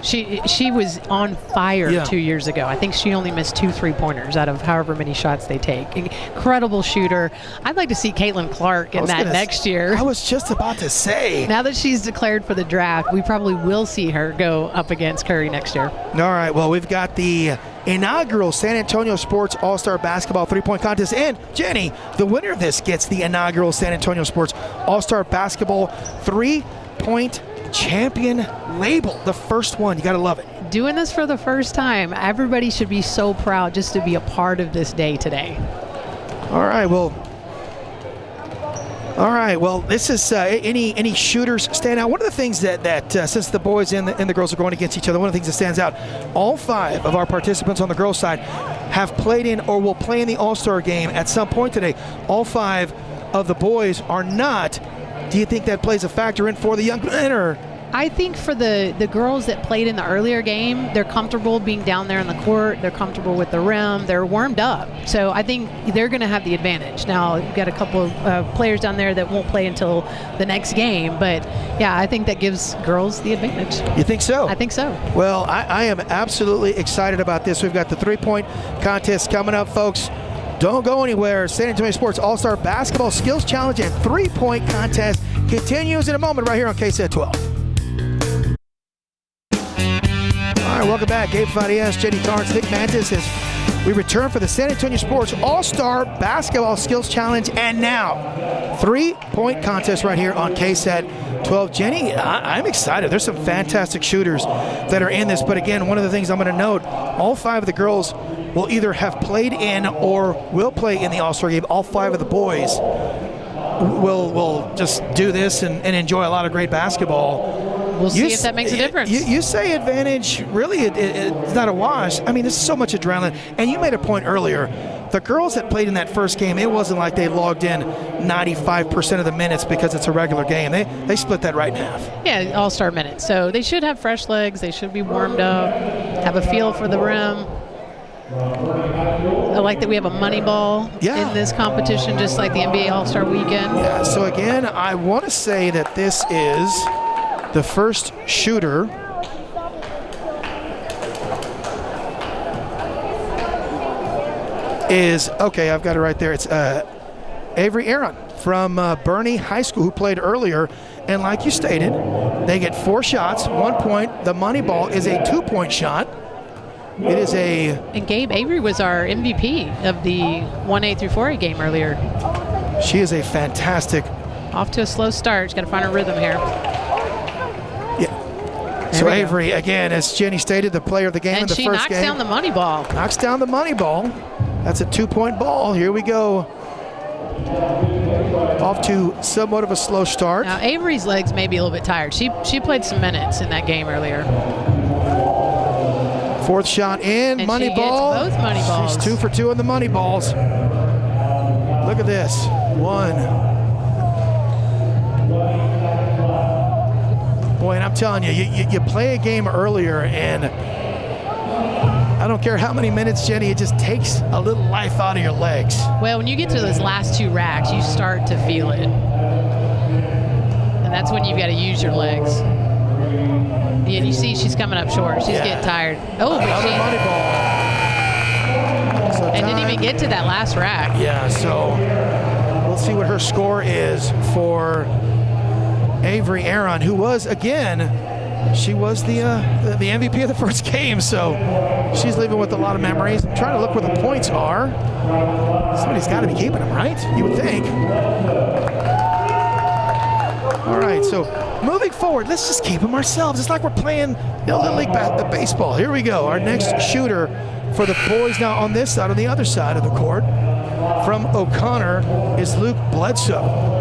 She was on fire 2 years ago. I think she only missed 2 3-pointers out of however many shots they take. Incredible shooter. I'd like to see Caitlin Clark in that next year. I was just about to say. Now that she's declared for the draft, we probably will see her go up against Curry next year. All right, well, we've got the inaugural San Antonio Sports All-Star Basketball 3-point contest. And Jenny, the winner of this gets the inaugural San Antonio Sports All-Star Basketball 3-point champion label. The first one. You got to love it. Doing this for the first time. Everybody should be so proud just to be a part of this day today. All right, well, this is any shooters stand out. One of the things that since the boys and the girls are going against each other, one of the things that stands out, all 5 of our participants on the girls' side have played in or will play in the All-Star game at some point today. All 5 of the boys are not. Do you think that plays a factor in for the young men, or? I think for the girls that played in the earlier game, they're comfortable being down there in the court. They're comfortable with the rim. They're warmed up. So I think they're going to have the advantage. Now, you've got a couple of players down there that won't play until the next game. But, yeah, I think that gives girls the advantage. You think so? I think so. Well, I am absolutely excited about this. We've got the 3-point contest coming up, folks. Don't go anywhere. San Antonio Sports All-Star Basketball Skills Challenge and 3-point contest continues in a moment right here on KSAT 12. All right, welcome back. Gabe Farias, Jenny Carnes, Nick Mantis has We return for the San Antonio Sports All-Star Basketball Skills Challenge, and now 3-point contest right here on KSAT 12. Jenny, I'm excited. There's some fantastic shooters that are in this, but again, one of the things I'm going to note, all 5 of the girls will either have played in or will play in the All-Star game. All 5 of the boys will just do this and enjoy a lot of great basketball. We'll see if that makes a difference. You say advantage, really, it's not a wash. I mean, there's so much adrenaline. And you made a point earlier. The girls that played in that first game, it wasn't like they logged in 95% of the minutes because it's a regular game. They split that right in half. Yeah, all-star minutes. So they should have fresh legs. They should be warmed up, have a feel for the rim. I like that we have a money ball in this competition, just like the NBA All-Star Weekend. Yeah, so again, I want to say that this is the first shooter is, okay, I've got it right there. It's Avery Aaron from Bernie High School, who played earlier. And like you stated, they get 4 shots, 1 point. The money ball is a 2-point shot. It is a... And Gabe Avery was our MVP of the 1A through 4A game earlier. She is a fantastic... Off to a slow start. She's got to find her rhythm here. So Avery, again, as Jenny stated, the player of the game in the first game. And she knocks down the money ball. Knocks down the money ball. That's a 2-point ball. Here we go. Off to somewhat of a slow start. Now, Avery's legs may be a little bit tired. She played some minutes in that game earlier. 4th shot in, and money she ball. Gets both money balls. She's 2 for 2 on the money balls. Look at this. 1. Boy, and I'm telling you, you play a game earlier, and I don't care how many minutes, Jenny, it just takes a little life out of your legs. Well, when you get to those last 2 racks, you start to feel it. And that's when you've got to use your legs. Yeah, you see she's coming up short. She's getting tired. Oh, another money ball. So and didn't even get to that last rack. Yeah, so we'll see what her score is for Avery Aaron, who was, again, she was the MVP of the first game, so she's leaving with a lot of memories. I'm trying to look where the points are. Somebody's got to be keeping them, right? You would think. All right, so moving forward, let's just keep them ourselves. It's like we're playing Little League baseball. Here we go. Our next shooter for the boys now on this side, on the other side of the court, from O'Connor is Luke Bledsoe.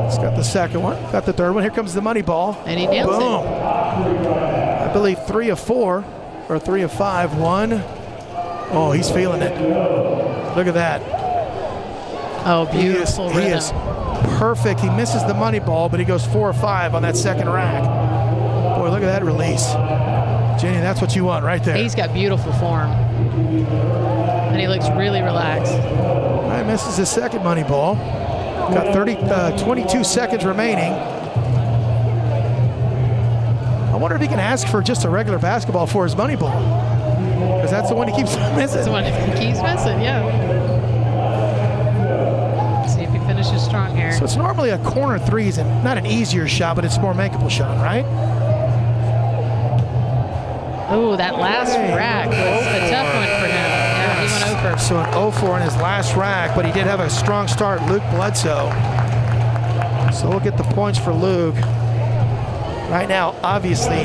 He's got the second one, got the third one. Here comes the money ball. And he nails it. Boom. I believe 3 of 4 or 3 of 5. 1. Oh, he's feeling it. Look at that. Oh, beautiful rhythm. He is perfect. He misses the money ball, but he goes 4 or 5 on that second rack. Boy, look at that release. Jenny, that's what you want right there. He's got beautiful form. And he looks really relaxed. All right, misses his second money ball. Got 22 seconds remaining. I wonder if he can ask for just a regular basketball for his money ball. Because that's the one he keeps missing. That's the one he keeps missing, yeah. Let's see if he finishes strong here. So it's normally a corner 3 is not an easier shot, but it's a more makeable shot, right? Oh, that last rack was a tough one for him. Yeah, he went over. So an 0-4 in his last rack, but he did have a strong start, Luke Bledsoe. So we'll get the points for Luke. Right now, obviously,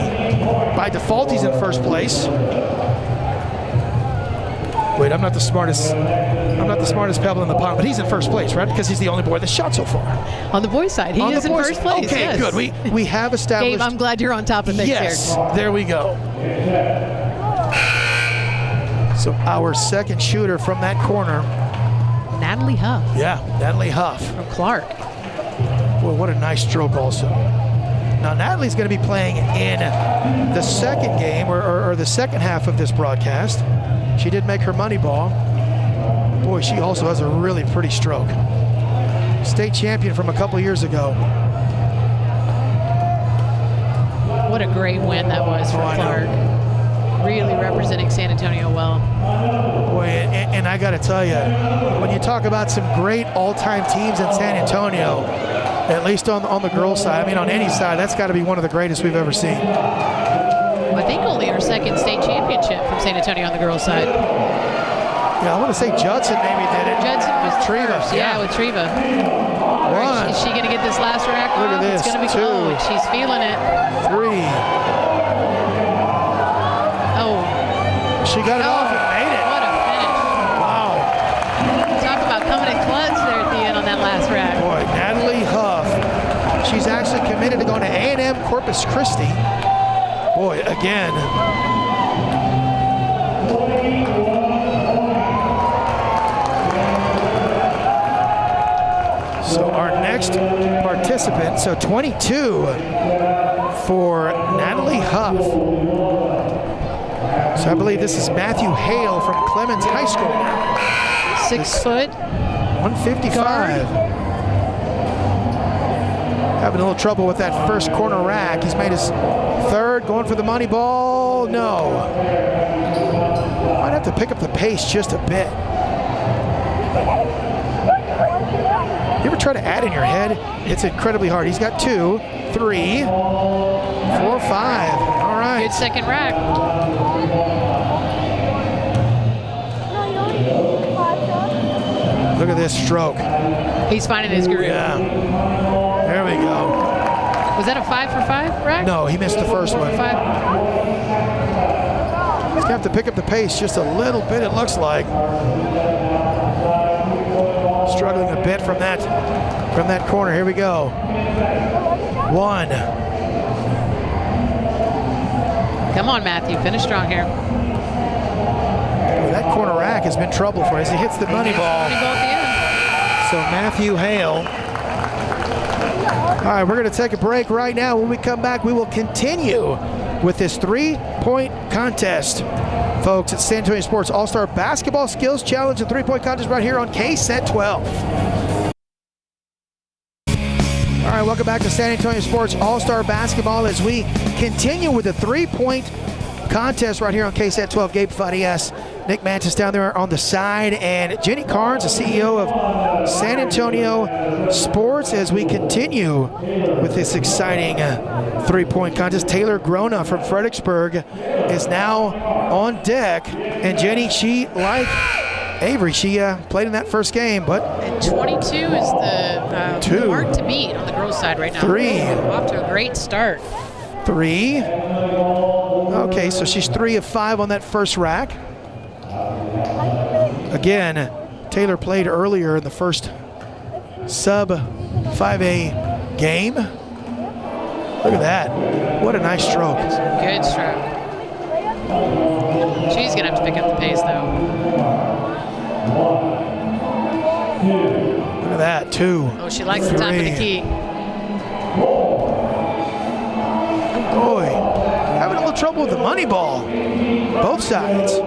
by default, he's in first place. Wait, I'm not the smartest pebble in the pond, but he's in first place, right? Because he's the only boy that's shot so far. On the boys' side, he is in first place. Okay, yes. good. We have established. Gabe, I'm glad you're on top of things here. Yes, there we go. So our second shooter from that corner, Natalie Huff. Yeah, Natalie Huff from Clark. Boy, what a nice stroke also. Now Natalie's going to be playing in the second game or the second half of this broadcast. She did make her money ball. Boy, she also has a really pretty stroke. State champion from a couple years ago. What a great win that was for Clark. Really representing San Antonio well. Boy, and I got to tell you, when you talk about some great all-time teams in San Antonio, at least on the girls' side, I mean on any side, that's got to be one of the greatest we've ever seen. I think only her second state championship from San Antonio on the girls' side. Yeah, I want to say Judson maybe did it. Judson was Treva. first, yeah, with Treva. All right, is she going to get this last rack Look off? at this. It's going to be 2. close. She's feeling it. 3. Oh. She got it off and made it. What a finish. Wow. Talk about coming in clutch there at the end on that last rack. Boy, Natalie Huff. She's actually committed to going to A&M Corpus Christi. Boy, again. So our next participant, so 22 for Natalie Huff. So I believe this is Matthew Hale from Clemens High School. 6 foot. 155. Having a little trouble with that first corner rack. He's made his third, going for the money ball. No. Might have to pick up the pace just a bit. You ever try to add in your head? It's incredibly hard. He's got 2, 3, 4, 5. All right. Good second rack. Look at this stroke. He's finding his groove. Yeah. There we go. Was that a 5 for 5 rack? No, he missed the first one. 5. He's going to have to pick up the pace just a little bit, it looks like. Struggling a bit from that corner. Here we go. 1. Come on, Matthew. Finish strong here. Boy, that corner rack has been trouble for us. He hits the money ball. Money ball at the end. So Matthew Hale. All right, we're going to take a break right now. When we come back, we will continue with this 3-point contest. Folks, it's San Antonio Sports All-Star Basketball Skills Challenge and 3-point contest right here on KSET 12. All right, welcome back to San Antonio Sports All-Star Basketball as we continue with the 3-point contest right here on KSET 12. Gabe Farias, Nick Mantis down there on the side, and Jenny Carnes, the CEO of San Antonio Sports, as we continue with this exciting 3-point contest. Taylor Grona from Fredericksburg is now on deck, and Jenny, she, like Avery, she played in that first game, but... And 22 is the mark to beat on the girls' side right now. 3. Off to a great start. 3. Okay, so she's 3 of 5 on that first rack. Again, Taylor played earlier in the first sub-5A game. Look at that. What a nice stroke. Good stroke. She's going to have to pick up the pace, though. Look at that, 2. Oh, she likes the top of the 3. key. Boy, having a little trouble with the money ball. Both sides.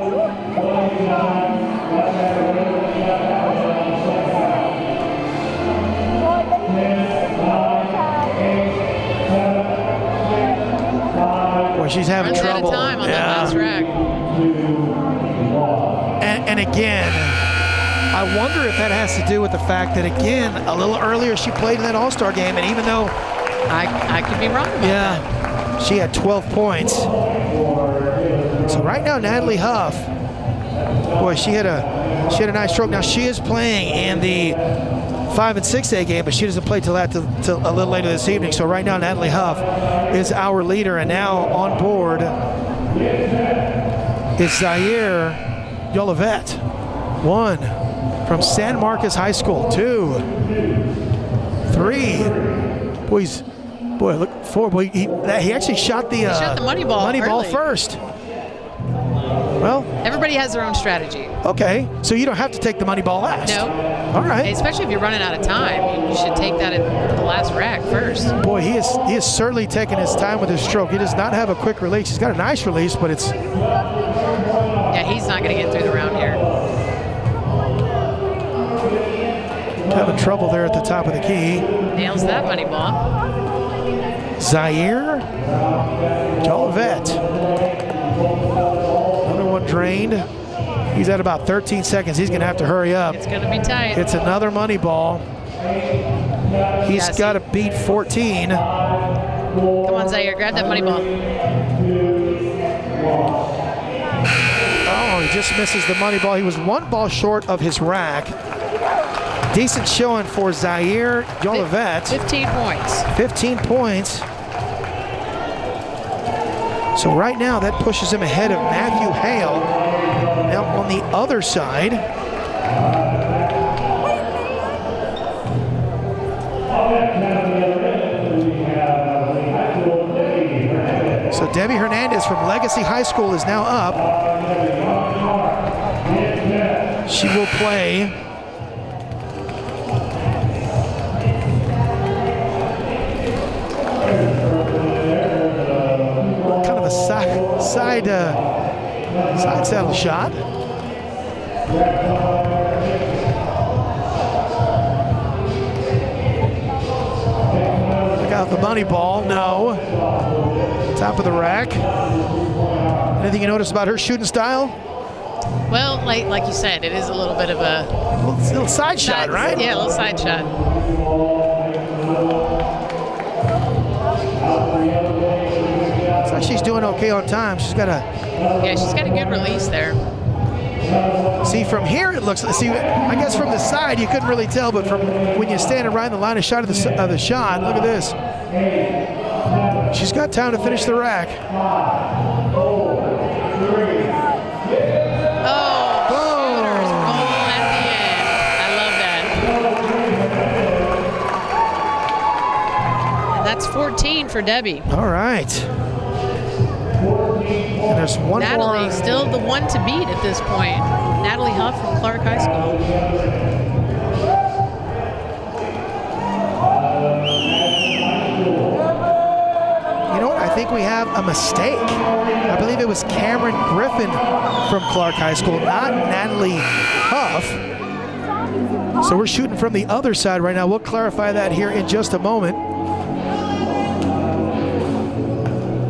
Boy, she's having Runs trouble. out of time on that last rack. And again, I wonder if that has to do with the fact that, again, a little earlier she played in that All-Star game, and even though I could be wrong about that. she had 12 points. So right now, Natalie Huff, boy, she had a nice stroke. Now she is playing in the 5 and 6A game, but she doesn't play till a little later this evening. So right now, Natalie Huff is our leader, and now on board is Zaire Yolovette. 1 from San Marcos High School. 2, 3. Boy, look, 4. Boy, he actually shot the money ball first. Well, everybody has their own strategy. Okay, so you don't have to take the money ball last. No. All right. Especially if you're running out of time, you should take that at the last rack first. Boy, he is certainly taking his time with his stroke. He does not have a quick release. He's got a nice release, but it's... Yeah, he's not going to get through the round here. Having trouble there at the top of the key. Nails that money ball. Zaire Yolovette. Another one drained. He's at about 13 seconds. He's going to have to hurry up. It's going to be tight. It's another money ball. He's got to beat 14. Come on, Zaire, grab that money ball. Oh, he just misses the money ball. He was one ball short of his rack. Decent showing for Zaire Jolivet. 15 points. 15 points. So right now that pushes him ahead of Matthew Hale. Now on the other side, so Debbie Hernandez from Legacy High School is now up. She will play kind of a side saddle shot. Look out the money ball. No. Top of the rack. Anything you notice about her shooting style? Well, like you said, it is a little bit of a little side shot, right? Yeah, a little side shot. So she's doing okay on time. She's got a good release there. See, from here it looks. See, I guess from the side you couldn't really tell, but from when you're standing right in the line of shot of the shot, look at this. She's got time to finish the rack. Oh, shooters roll at the end. I love that. And that's 14 for Debbie. All right. And there's one Natalie, more. still the one to beat at this point. Natalie Huff from Clark High School. You know what? I think we have a mistake. I believe it was Cameron Griffin from Clark High School, not Natalie Huff. So we're shooting from the other side right now. We'll clarify that here in just a moment.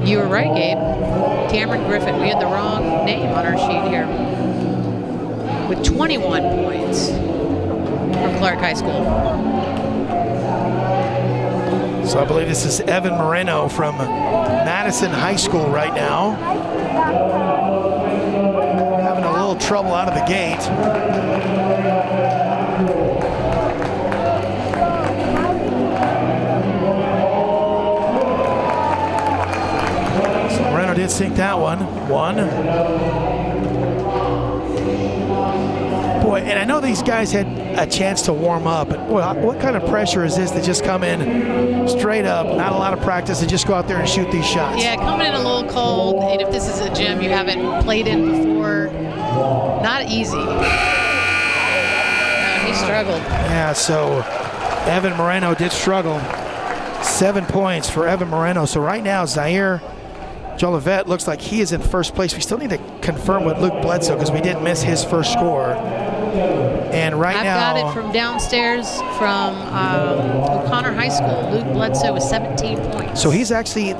You were right, Gabe. Cameron Griffin. We had the wrong name on our sheet here. With 21 points from Clark High School. So I believe this is Evan Moreno from Madison High School right now. Having a little trouble out of the gate. So Moreno did sink that one. Boy, and I know these guys had a chance to warm up, but boy, what kind of pressure is this to just come in straight up, not a lot of practice, and just go out there and shoot these shots? Yeah, coming in a little cold, and if this is a gym you haven't played in before, not easy. He struggled. Yeah, so Evan Moreno did struggle. 7 points for Evan Moreno. So right now, Zaire Jolivet looks like he is in first place. We still need to confirm with Luke Bledsoe because we did miss his first score. And right now, I've got it from downstairs from O'Connor High School. Luke Bledsoe with 17 points. so he's actually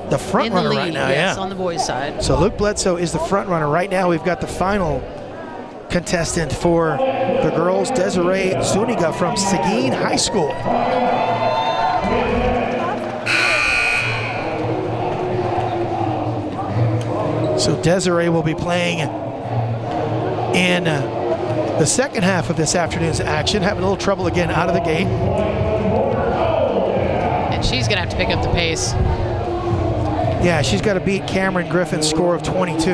the front in the runner lead, right now. yes, Yeah. on the boys' side. So Luke Bledsoe is the front runner. Right now, we've got the final contestant for the girls, Desiree Zuniga from Seguin High School. So Desiree will be playing in the second half of this afternoon's action, having a little trouble again out of the gate. And she's going to have to pick up the pace. Yeah, she's got to beat Cameron Griffin's score of 22.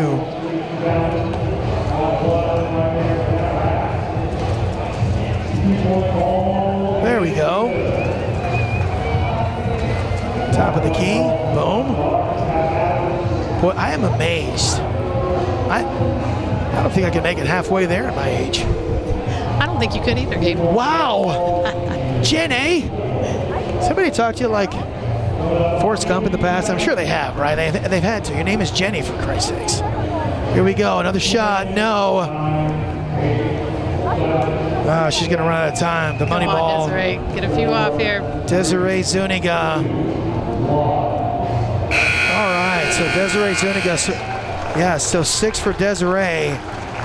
There we go. Top of the key. Boom. Boy, I am amazed. I don't think I can make it halfway there at my age. I don't think you could either, Gabe. Wow. Jenny. Somebody talked to you like Forrest Gump in the past? I'm sure they have, right? They've had to. Your name is Jenny, for Christ's sakes. Here we go. Another shot. No. Oh, she's going to run out of time. The money ball. Desiree. Get a few off here. Desiree Zuniga. All right. So Desiree Zuniga. So 6 for Desiree.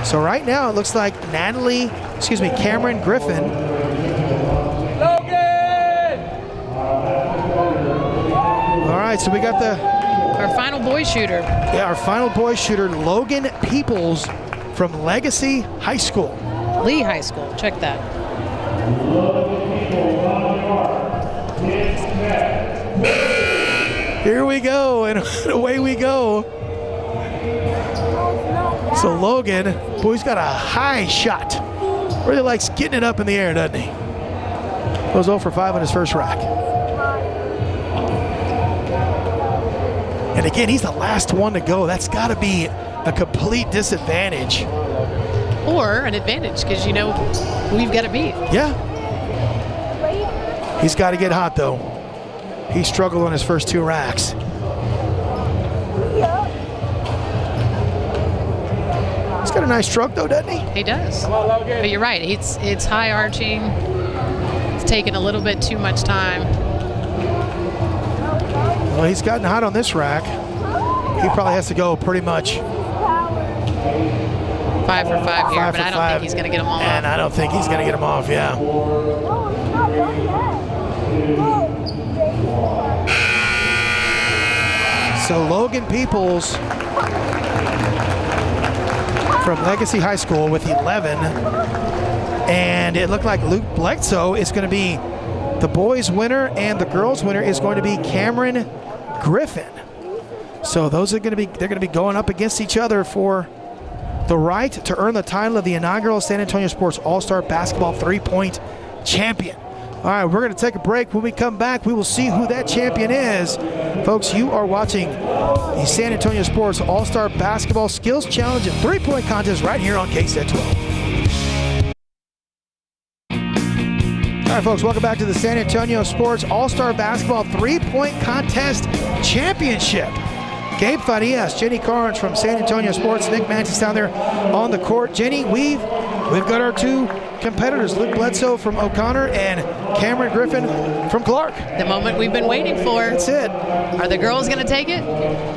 So right now it looks like Cameron Griffin. All right, so we got Our final boy shooter. Yeah, our final boy shooter, Logan Peoples from Legacy High School. Lee High School. Check that. Here we go, and away we go. So Logan, boy, he's got a high shot. Really likes getting it up in the air, doesn't he? Goes 0 for 5 on his first rack. And again, he's the last one to go. That's got to be a complete disadvantage. Or an advantage, because you know who you've got to beat. Yeah. He's got to get hot, though. He struggled on his first 2 racks. He's got a nice stroke, though, doesn't he? He does. But you're right. It's high arching. It's taking a little bit too much time. Well, he's gotten hot on this rack. He probably has to go pretty much 5 for 5 here, but I don't think he's going to get them all off. And I don't think he's going to get them off, yeah. So Logan Peoples from Legacy High School with 11. And it looked like Luke Bledsoe is going to be the boys' winner, and the girls' winner is going to be Cameron Griffin. So those are going to be, they're going to be going up against each other for the right to earn the title of the inaugural San Antonio Sports All-Star Basketball 3-point champion. All right, we're going to take a break. When we come back, we will see who that champion is. Folks, you are watching the San Antonio Sports All-Star Basketball Skills Challenge and 3-point contest right here on KSAT 12. All right, folks, welcome back to the San Antonio Sports All-Star Basketball 3-point contest championship. Gabe Farias, Jenny Carnes from San Antonio Sports, Nick Mantis down there on the court. Jenny, we've got our 2 competitors, Luke Bledsoe from O'Connor and Cameron Griffin from Clark. The moment we've been waiting for. That's it. Are the girls going to take it,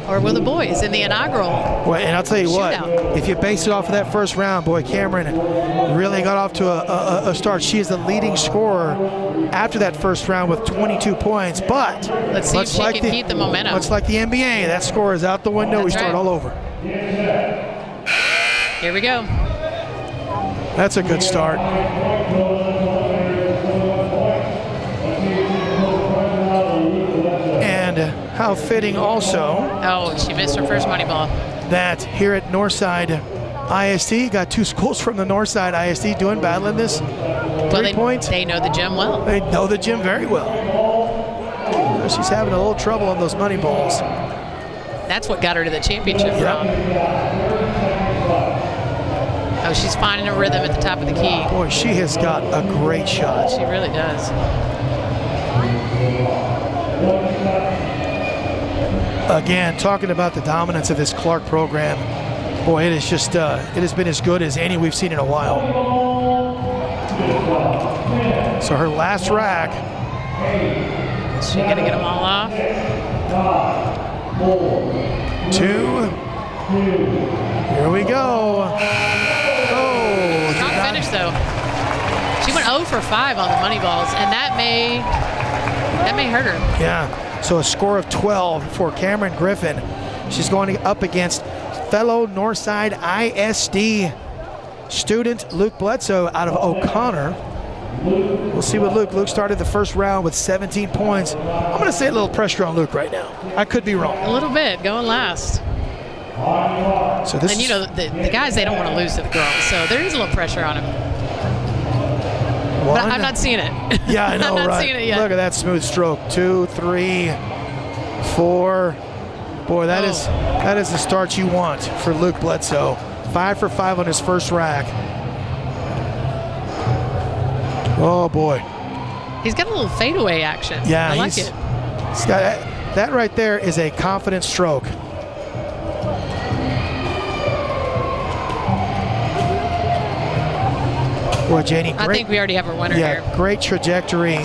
or will the boys in the inaugural? Well, and I'll tell you shootout? What, if you base it off of that first round, boy, Cameron really got off to a start. She is the leading scorer after that first round with 22 points. But let's see if she can keep the momentum. Much like the NBA, that score is out the window. That's we start right. all over. Here we go. That's a good start. And how fitting also. Oh, she missed her first money ball. That here at Northside ISD, got 2 schools from the Northside ISD doing battle in this 3-point. They know the gym well. They know the gym very well. So she's having a little trouble on those money balls. That's what got her to the championship round. Oh, she's finding a rhythm at the top of the key. Boy, she has got a great shot. She really does. Again, talking about the dominance of this Clark program, boy, it is just, it has been as good as any we've seen in a while. So her last rack. Is she gonna get them all off? 2. Here we go. Strong finish though. She went 0 for 5 on the money balls, and that may hurt her. Yeah. So a score of 12 for Cameron Griffin. She's going up against fellow Northside ISD student Luke Bledsoe out of O'Connor. We'll see what Luke started the first round with 17 points. I'm going to say a little pressure on Luke right now. I could be wrong. A little bit, going last. So this, and you know, the guys, they don't want to lose to the girls, so there is a little pressure on him. But I'm not seeing it. Yeah, I know, I'm not right? seeing it yet. Look at that smooth stroke. 2, 3, 4. Boy, that is the start you want for Luke Bledsoe. 5 for 5 on his first rack. Oh boy. He's got a little fadeaway action. Yeah, I like it. He's got that right there is a confident stroke. Boy, Janie, I think we already have our winner here. Great trajectory,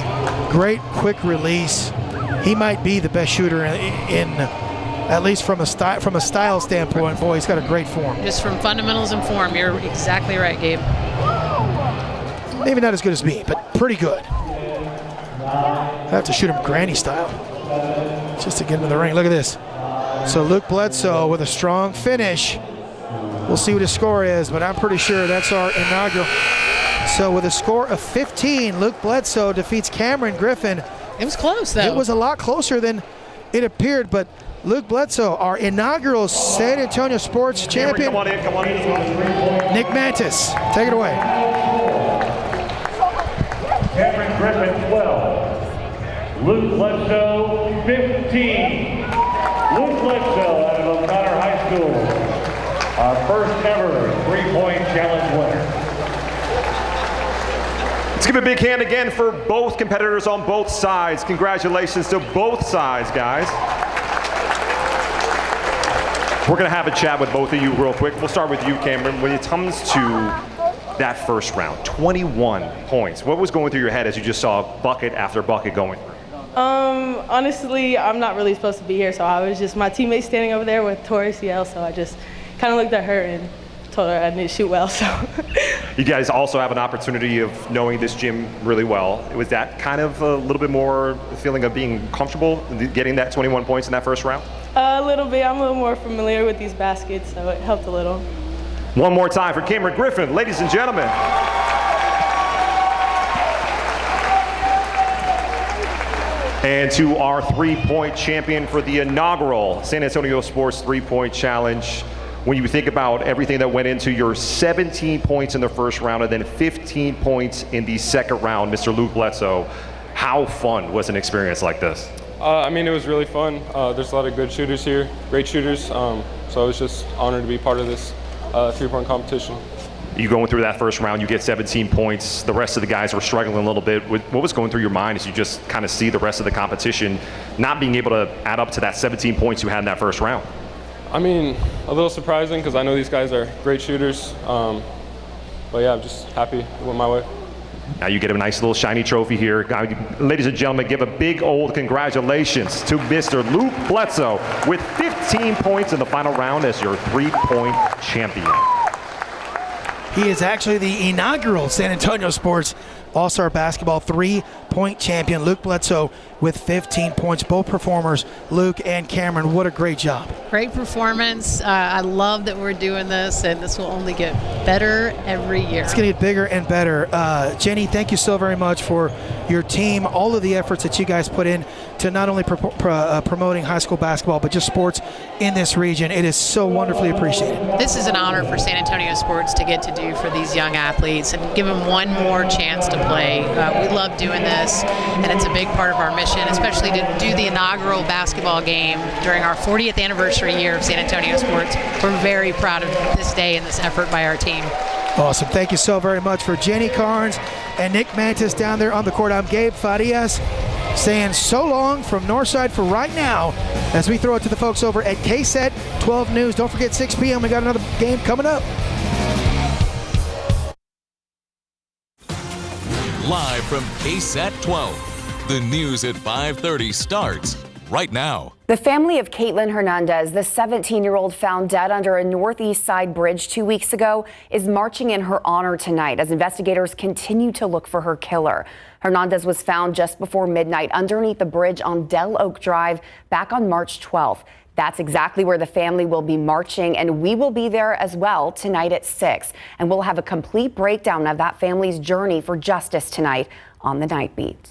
great quick release. He might be the best shooter in at least from a style standpoint. Boy, he's got a great form. Just from fundamentals and form, you're exactly right, Gabe. Maybe not as good as me, but pretty good. I have to shoot him granny style just to get him in the ring. Look at this. So Luke Bledsoe with a strong finish. We'll see what his score is, but I'm pretty sure that's our inaugural. So with a score of 15, Luke Bledsoe defeats Cameron Griffin. It was close, though. It was a lot closer than it appeared, but Luke Bledsoe, our inaugural San Antonio Sports Champion. Come on in. Nick Mantis, take it away. Cameron Griffin, 12. Luke Bledsoe, 15. Luke Bledsoe out of O'Connor High School, our first ever three-point challenge winner. Let's give a big hand again for both competitors on both sides. Congratulations to both sides, guys. We're going to have a chat with both of you real quick. We'll start with you, Cameron. When it comes to that first round, 21 points. What was going through your head as you just saw bucket after bucket going through? Honestly, I'm not really supposed to be here, so I was just my teammate standing over there with Tori CL, so I just kind of looked at her and told her I didn't shoot well. So you guys also have an opportunity of knowing this gym really well. Was that kind of a little bit more feeling of being comfortable getting that 21 points in that first round? A little bit. I'm a little more familiar with these baskets, so it helped a little. One more time for Cameron Griffin, ladies and gentlemen. And to our three-point champion for the inaugural San Antonio Sports Three-Point Challenge. When you think about everything that went into your 17 points in the first round and then 15 points in the second round, Mr. Luke Bledsoe, how fun was an experience like this? I mean, it was really fun. There's a lot of good shooters here, great shooters. So I was just honored to be part of this three-point competition. You going through that first round, you get 17 points. The rest of the guys were struggling a little bit. What was going through your mind as you just kind of see the rest of the competition not being able to add up to that 17 points you had in that first round? I mean, a little surprising because I know these guys are great shooters. But yeah, I'm just happy it went my way. Now you get a nice little shiny trophy here. Ladies and gentlemen, give a big old congratulations to Mr. Luke Bledsoe with 15 points in the final round as your three-point champion. He is actually the inaugural San Antonio Sports All-Star Basketball three-point champion, Luke Bledsoe, with 15 points. Both performers, Luke and Cameron, what a great job. Great performance. I love that we're doing this, and this will only get better every year. It's going to get bigger and better. Jenny, thank you so very much for your team, all of the efforts that you guys put in to not only promoting high school basketball, but just sports in this region. It is so wonderfully appreciated. This is an honor for San Antonio Sports to get to do for these young athletes and give them one more chance to play. We love doing this, and it's a big part of our mission, especially to do the inaugural basketball game during our 40th anniversary year of San Antonio Sports. We're very proud of this day and this effort by our team. Awesome. Thank you so very much for Jenny Carnes and Nick Mantis down there on the court. I'm Gabe Farias saying so long from Northside for right now as we throw it to the folks over at KSAT 12 News. Don't forget 6 p.m. We got another game coming up. Live from KSAT 12, the news at 5:30 starts right now. The family of Caitlin Hernandez, the 17-year-old found dead under a Northeast Side bridge 2 weeks ago, is marching in her honor tonight as investigators continue to look for her killer. Hernandez was found just before midnight underneath the bridge on Del Oak Drive back on March 12th. That's exactly where the family will be marching, and we will be there as well tonight at 6. And we'll have a complete breakdown of that family's journey for justice tonight on the Night Beat.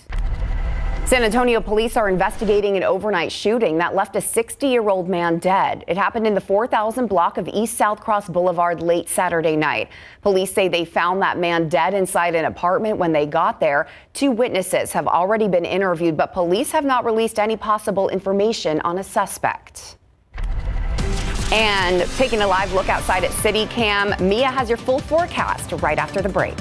San Antonio police are investigating an overnight shooting that left a 60-year-old man dead. It happened in the 4000 block of East South Cross Boulevard late Saturday night. Police say they found that man dead inside an apartment when they got there. 2 witnesses have already been interviewed, but police have not released any possible information on a suspect. And taking a live look outside at CityCam, Mia has your full forecast right after the break.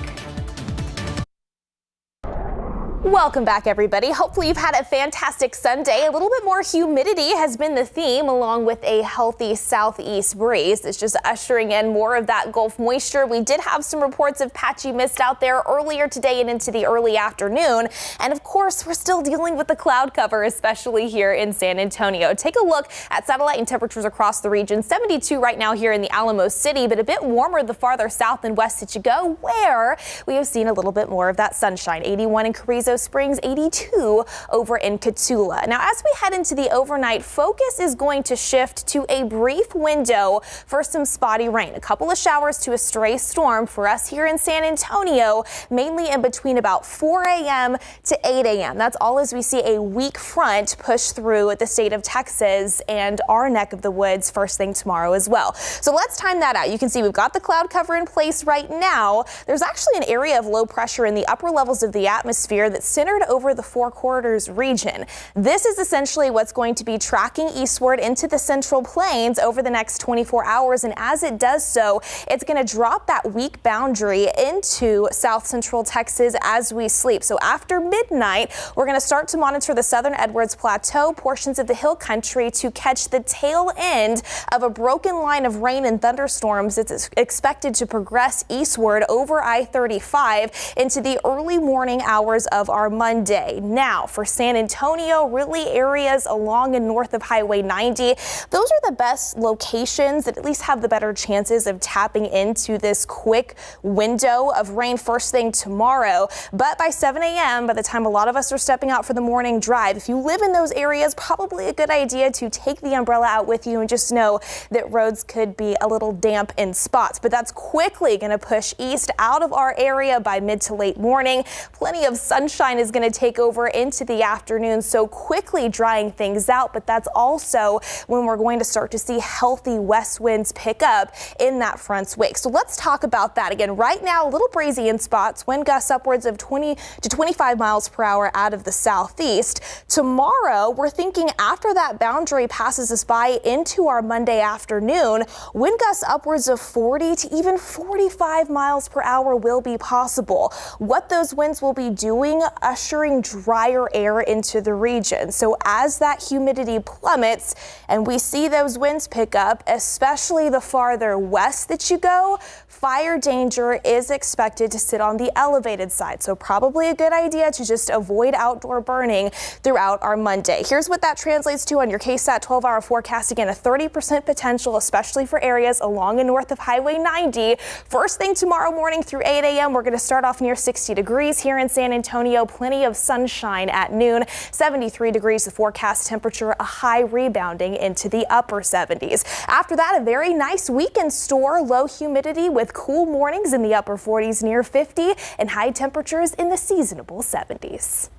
Welcome back, everybody. Hopefully you've had a fantastic Sunday. A little bit more humidity has been the theme, along with a healthy southeast breeze. It's just ushering in more of that Gulf moisture. We did have some reports of patchy mist out there earlier today and into the early afternoon. And of course, we're still dealing with the cloud cover, especially here in San Antonio. Take a look at satellite and temperatures across the region. 72 right now here in the Alamo City, but a bit warmer the farther south and west that you go, where we have seen a little bit more of that sunshine. 81 in Carrizo. Aliso Springs, 82 over in Cotulla. Now, as we head into the overnight, focus is going to shift to a brief window for some spotty rain. A couple of showers to a stray storm for us here in San Antonio, mainly in between about 4 a.m. to 8 a.m. That's all as we see a weak front push through the state of Texas and our neck of the woods first thing tomorrow as well. So let's time that out. You can see we've got the cloud cover in place right now. There's actually an area of low pressure in the upper levels of the atmosphere that's centered over the Four Corridors region. This is essentially what's going to be tracking eastward into the Central Plains over the next 24 hours. And as it does so, it's going to drop that weak boundary into south central Texas as we sleep. So after midnight, we're going to start to monitor the southern Edwards Plateau, portions of the hill country to catch the tail end of a broken line of rain and thunderstorms. It's expected to progress eastward over I-35 into the early morning hours of our Monday. Now for San Antonio, really areas along and north of Highway 90, those are the best locations that at least have the better chances of tapping into this quick window of rain first thing tomorrow. But by 7 a.m., by the time a lot of us are stepping out for the morning drive, if you live in those areas, probably a good idea to take the umbrella out with you and just know that roads could be a little damp in spots. But that's quickly going to push east out of our area by mid to late morning. Plenty of sunshine is going to take over into the afternoon, so quickly drying things out. But that's also when we're going to start to see healthy west winds pick up in that front's wake. So let's talk about that again. Right now, a little breezy in spots, wind gusts upwards of 20 to 25 miles per hour out of the southeast. Tomorrow, we're thinking after that boundary passes us by into our Monday afternoon, wind gusts upwards of 40 to even 45 miles per hour will be possible. What those winds will be doing, ushering drier air into the region. So as that humidity plummets and we see those winds pick up, especially the farther west that you go, fire danger is expected to sit on the elevated side. So probably a good idea to just avoid outdoor burning throughout our Monday. Here's what that translates to on your KSAT 12-hour forecast. Again, a 30% potential, especially for areas along and north of Highway 90. First thing tomorrow morning through 8 a.m., we're going to start off near 60 degrees here in San Antonio. Plenty of sunshine at noon. 73 degrees the forecast temperature, a high rebounding into the upper 70s. After that, a very nice week in store. Low humidity with cool mornings in the upper 40s near 50 and high temperatures in the seasonable 70s.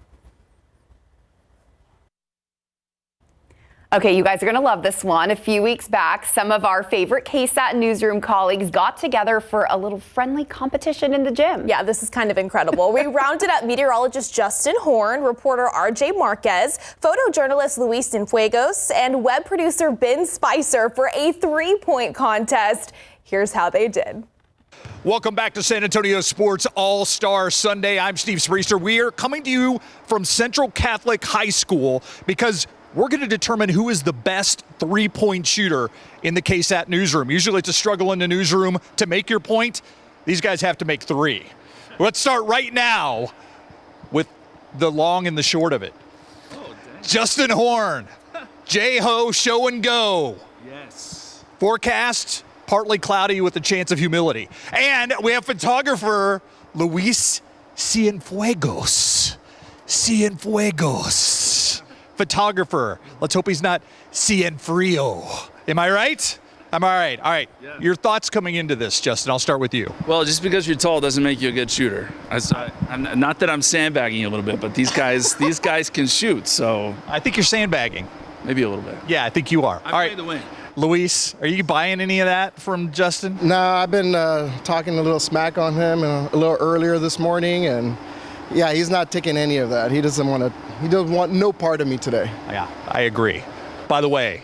Okay, you guys are going to love this one. A few weeks back, some of our favorite KSAT newsroom colleagues got together for a little friendly competition in the gym. Yeah, this is kind of incredible. We rounded up meteorologist Justin Horn, reporter RJ Marquez, photojournalist Luis Cienfuegos, and web producer Ben Spicer for a 3-point contest. Here's how they did. Welcome back to San Antonio Sports All-Star Sunday. I'm Steve Spriester. We are coming to you from Central Catholic High School because we're going to determine who is the best 3-point shooter in the KSAT newsroom. Usually it's a struggle in the newsroom to make your point. These guys have to make 3. Let's start right now with the long and the short of it. Justin Horn, J-Ho, show and go. Yes. Forecast, partly cloudy with a chance of humility. And we have photographer Luis Cienfuegos. Photographer. Let's hope he's not Cienfrio. Am I right? I'm all right. All right. Yeah. Your thoughts coming into this, Justin. I'll start with you. Well, just because you're tall doesn't make you a good shooter. I'm not that I'm sandbagging a little bit, but these guys can shoot. So I think you're sandbagging. Maybe a little bit. Yeah, I think you are. I all right. play the win. Luis, are you buying any of that from Justin? No, I've been talking a little smack on him a little earlier this morning, and yeah, he's not taking any of that. He doesn't want no part of me today. Yeah, I agree. By the way,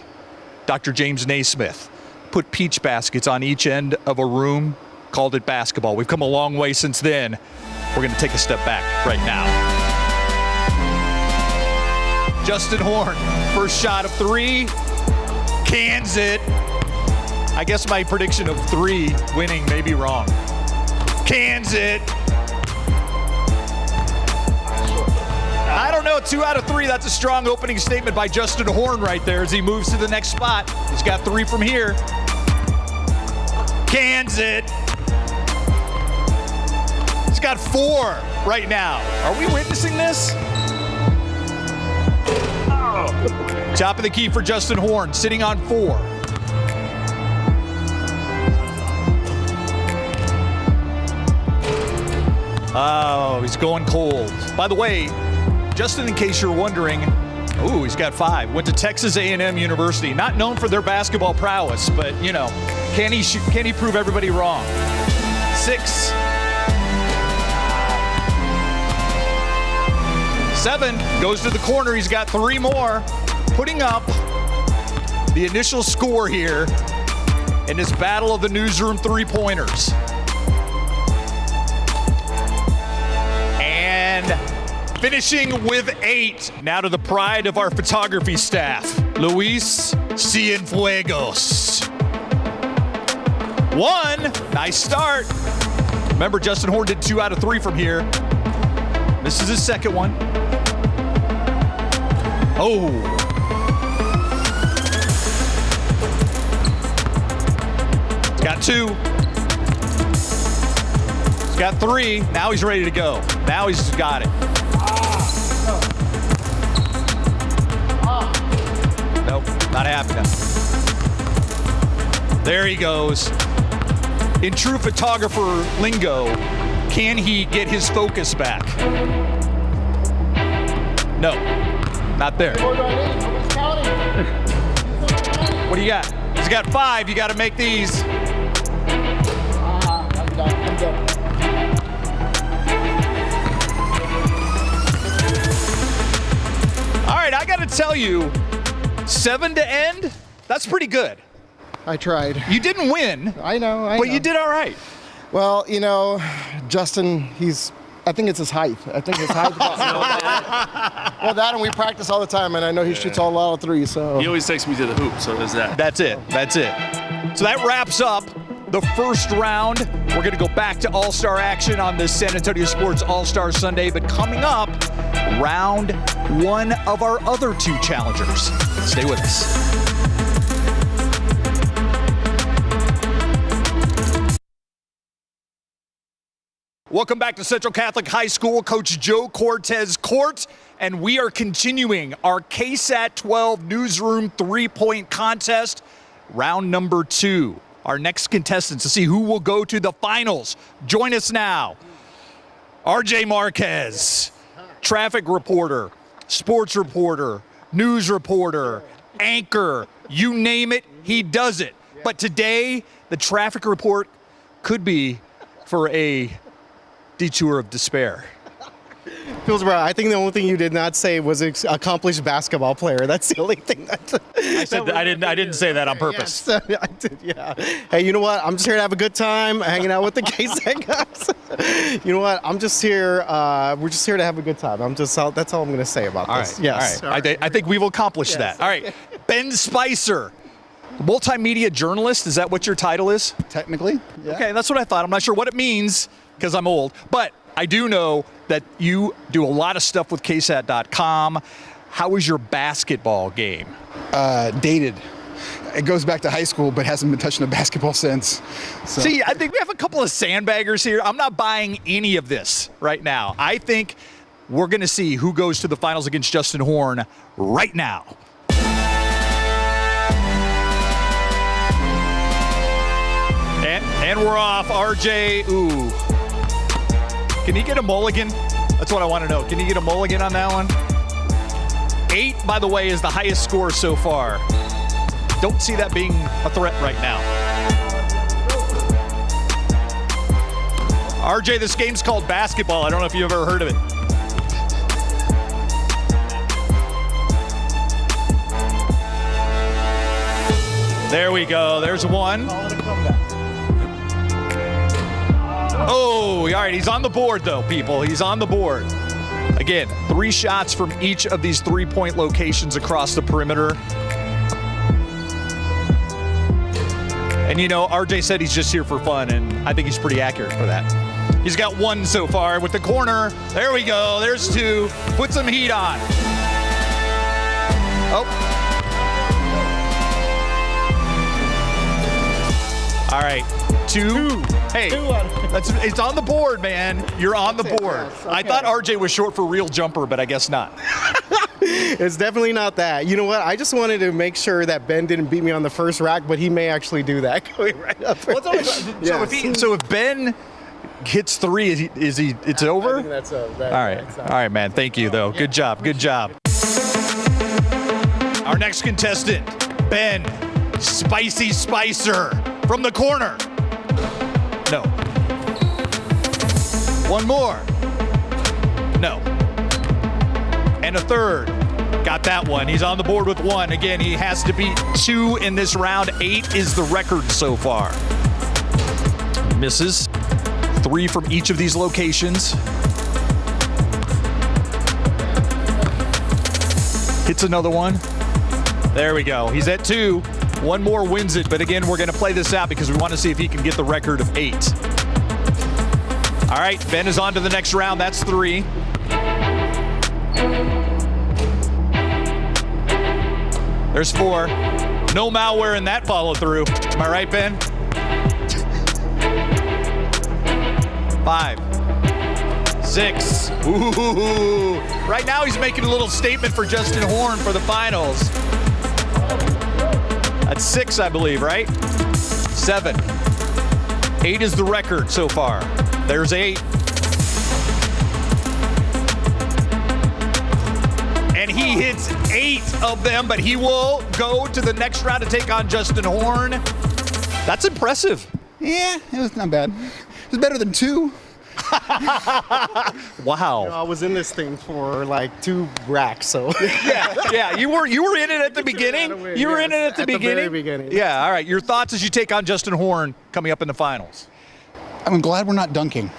Dr. James Naismith put peach baskets on each end of a room, called it basketball. We've come a long way since then. We're going to take a step back right now. Justin Horn, first shot of 3, cans it. I guess my prediction of 3 winning may be wrong. Cans it. I don't know, 2 out of 3. That's a strong opening statement by Justin Horn right there as he moves to the next spot. He's got 3 from here. Cans it. got 4 right now. Are we witnessing this? Top of the key for Justin Horn, sitting on 4. Oh, he's going cold. By the way, Justin, in case you're wondering, he's got 5. Went to Texas A&M University. Not known for their basketball prowess, but, can he prove everybody wrong? 6. 7 goes to the corner. He's got 3 more. Putting up the initial score here in this battle of the newsroom three-pointers. And finishing with 8. Now to the pride of our photography staff, Luis Cienfuegos. 1. Nice start. Remember, Justin Horn did 2 out of 3 from here. This is his second one. Oh. He's got 2. He's got 3. Now he's ready to go. Now he's got it. Nope, not happening. There he goes. In true photographer lingo, can he get his focus back? No, not there. What do you got? He's got 5. You got to make these. I'm done. All right, I got to tell you, 7 to end, that's pretty good. I tried. You didn't win. I know. But you did all right. Well, Justin, I think it's his height. I think his height. Well, that and we practice all the time, and I know he shoots a lot of 3s. So He always takes me to the hoop, so there's that. That's it. So that wraps up the first round. We're going to go back to All-Star action on this San Antonio Sports All-Star Sunday. But coming up, round 1 of our other 2 challengers. Stay with us. Welcome back to Central Catholic High School. Coach Joe Cortez Court, and we are continuing our KSAT 12 Newsroom 3-point contest, round number 2. Our next contestants to see who will go to the finals. Join us now. RJ Marquez, traffic reporter, sports reporter, news reporter, anchor, you name it, he does it. But today, the traffic report could be for a detour of despair. Hillsborough, I think the only thing you did not say was accomplished basketball player. That's the only thing I didn't say that on purpose. Yes, I did, yeah. Hey, you know what? I'm just here to have a good time, hanging out with the KSAT guys. You know what? I'm just here. We're just here to have a good time. That's all I'm going to say about this. Right, yes. all right. I think we've accomplished that. All right. Ben Spicer, multimedia journalist. Is that what your title is? Technically, yeah. Okay, that's what I thought. I'm not sure what it means because I'm old, but I do know that you do a lot of stuff with KSAT.com. How is your basketball game? Dated. It goes back to high school, but hasn't been touching a basketball since. So. See, I think we have a couple of sandbaggers here. I'm not buying any of this right now. I think we're going to see who goes to the finals against Justin Horn right now. And we're off. RJ, ooh. Can he get a mulligan? That's what I want to know. Can he get a mulligan on that one? 8, by the way, is the highest score so far. Don't see that being a threat right now. RJ, this game's called basketball. I don't know if you've ever heard of it. There we go. There's one. Oh, all right. He's on the board, though, people. He's on the board. Again, 3 shots from each of these 3-point locations across the perimeter. And, RJ said he's just here for fun, and I think he's pretty accurate for that. He's got 1 so far with the corner. There we go. There's 2. Put some heat on. Oh. All right. 2? Hey, it's on the board, man. You're on the board. Yes, I okay. thought RJ was short for real jumper, but I guess not. It's definitely not that. You know what? I just wanted to make sure that Ben didn't beat me on the first rack, but he may actually do that going right up. So if Ben hits 3, is he? It's over. I think that's All right, man. Thank you, though. Good job. Our next contestant, Ben Spicy Spicer from the corner. No. One more. No. And a third. Got that one. He's on the board with 1. Again, he has to beat 2 in this round. 8 is the record so far. Misses. 3 from each of these locations. Hits another one. There we go. He's at 2. 1 more wins it, but again, we're going to play this out because we want to see if he can get the record of 8. All right, Ben is on to the next round. That's 3. There's 4. No malware in that follow through. Am I right, Ben? 5, 6. Ooh. Right now he's making a little statement for Justin Horn for the finals. That's 6, I believe, right? 7. 8 is the record so far. There's 8. And he hits 8 of them, but he will go to the next round to take on Justin Horn. That's impressive. Yeah, it was not bad. It was better than 2. Wow. I was in this thing for like 2 racks, so. Yeah. You were in it at the beginning. You were in it at the beginning. Very beginning. Yeah. All right. Your thoughts as you take on Justin Horn coming up in the finals? I'm glad we're not dunking.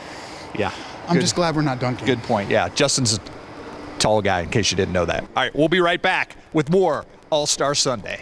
Yeah. I'm just glad we're not dunking. Good point. Yeah. Justin's a tall guy, in case you didn't know that. All right. We'll be right back with more All-Star Sunday.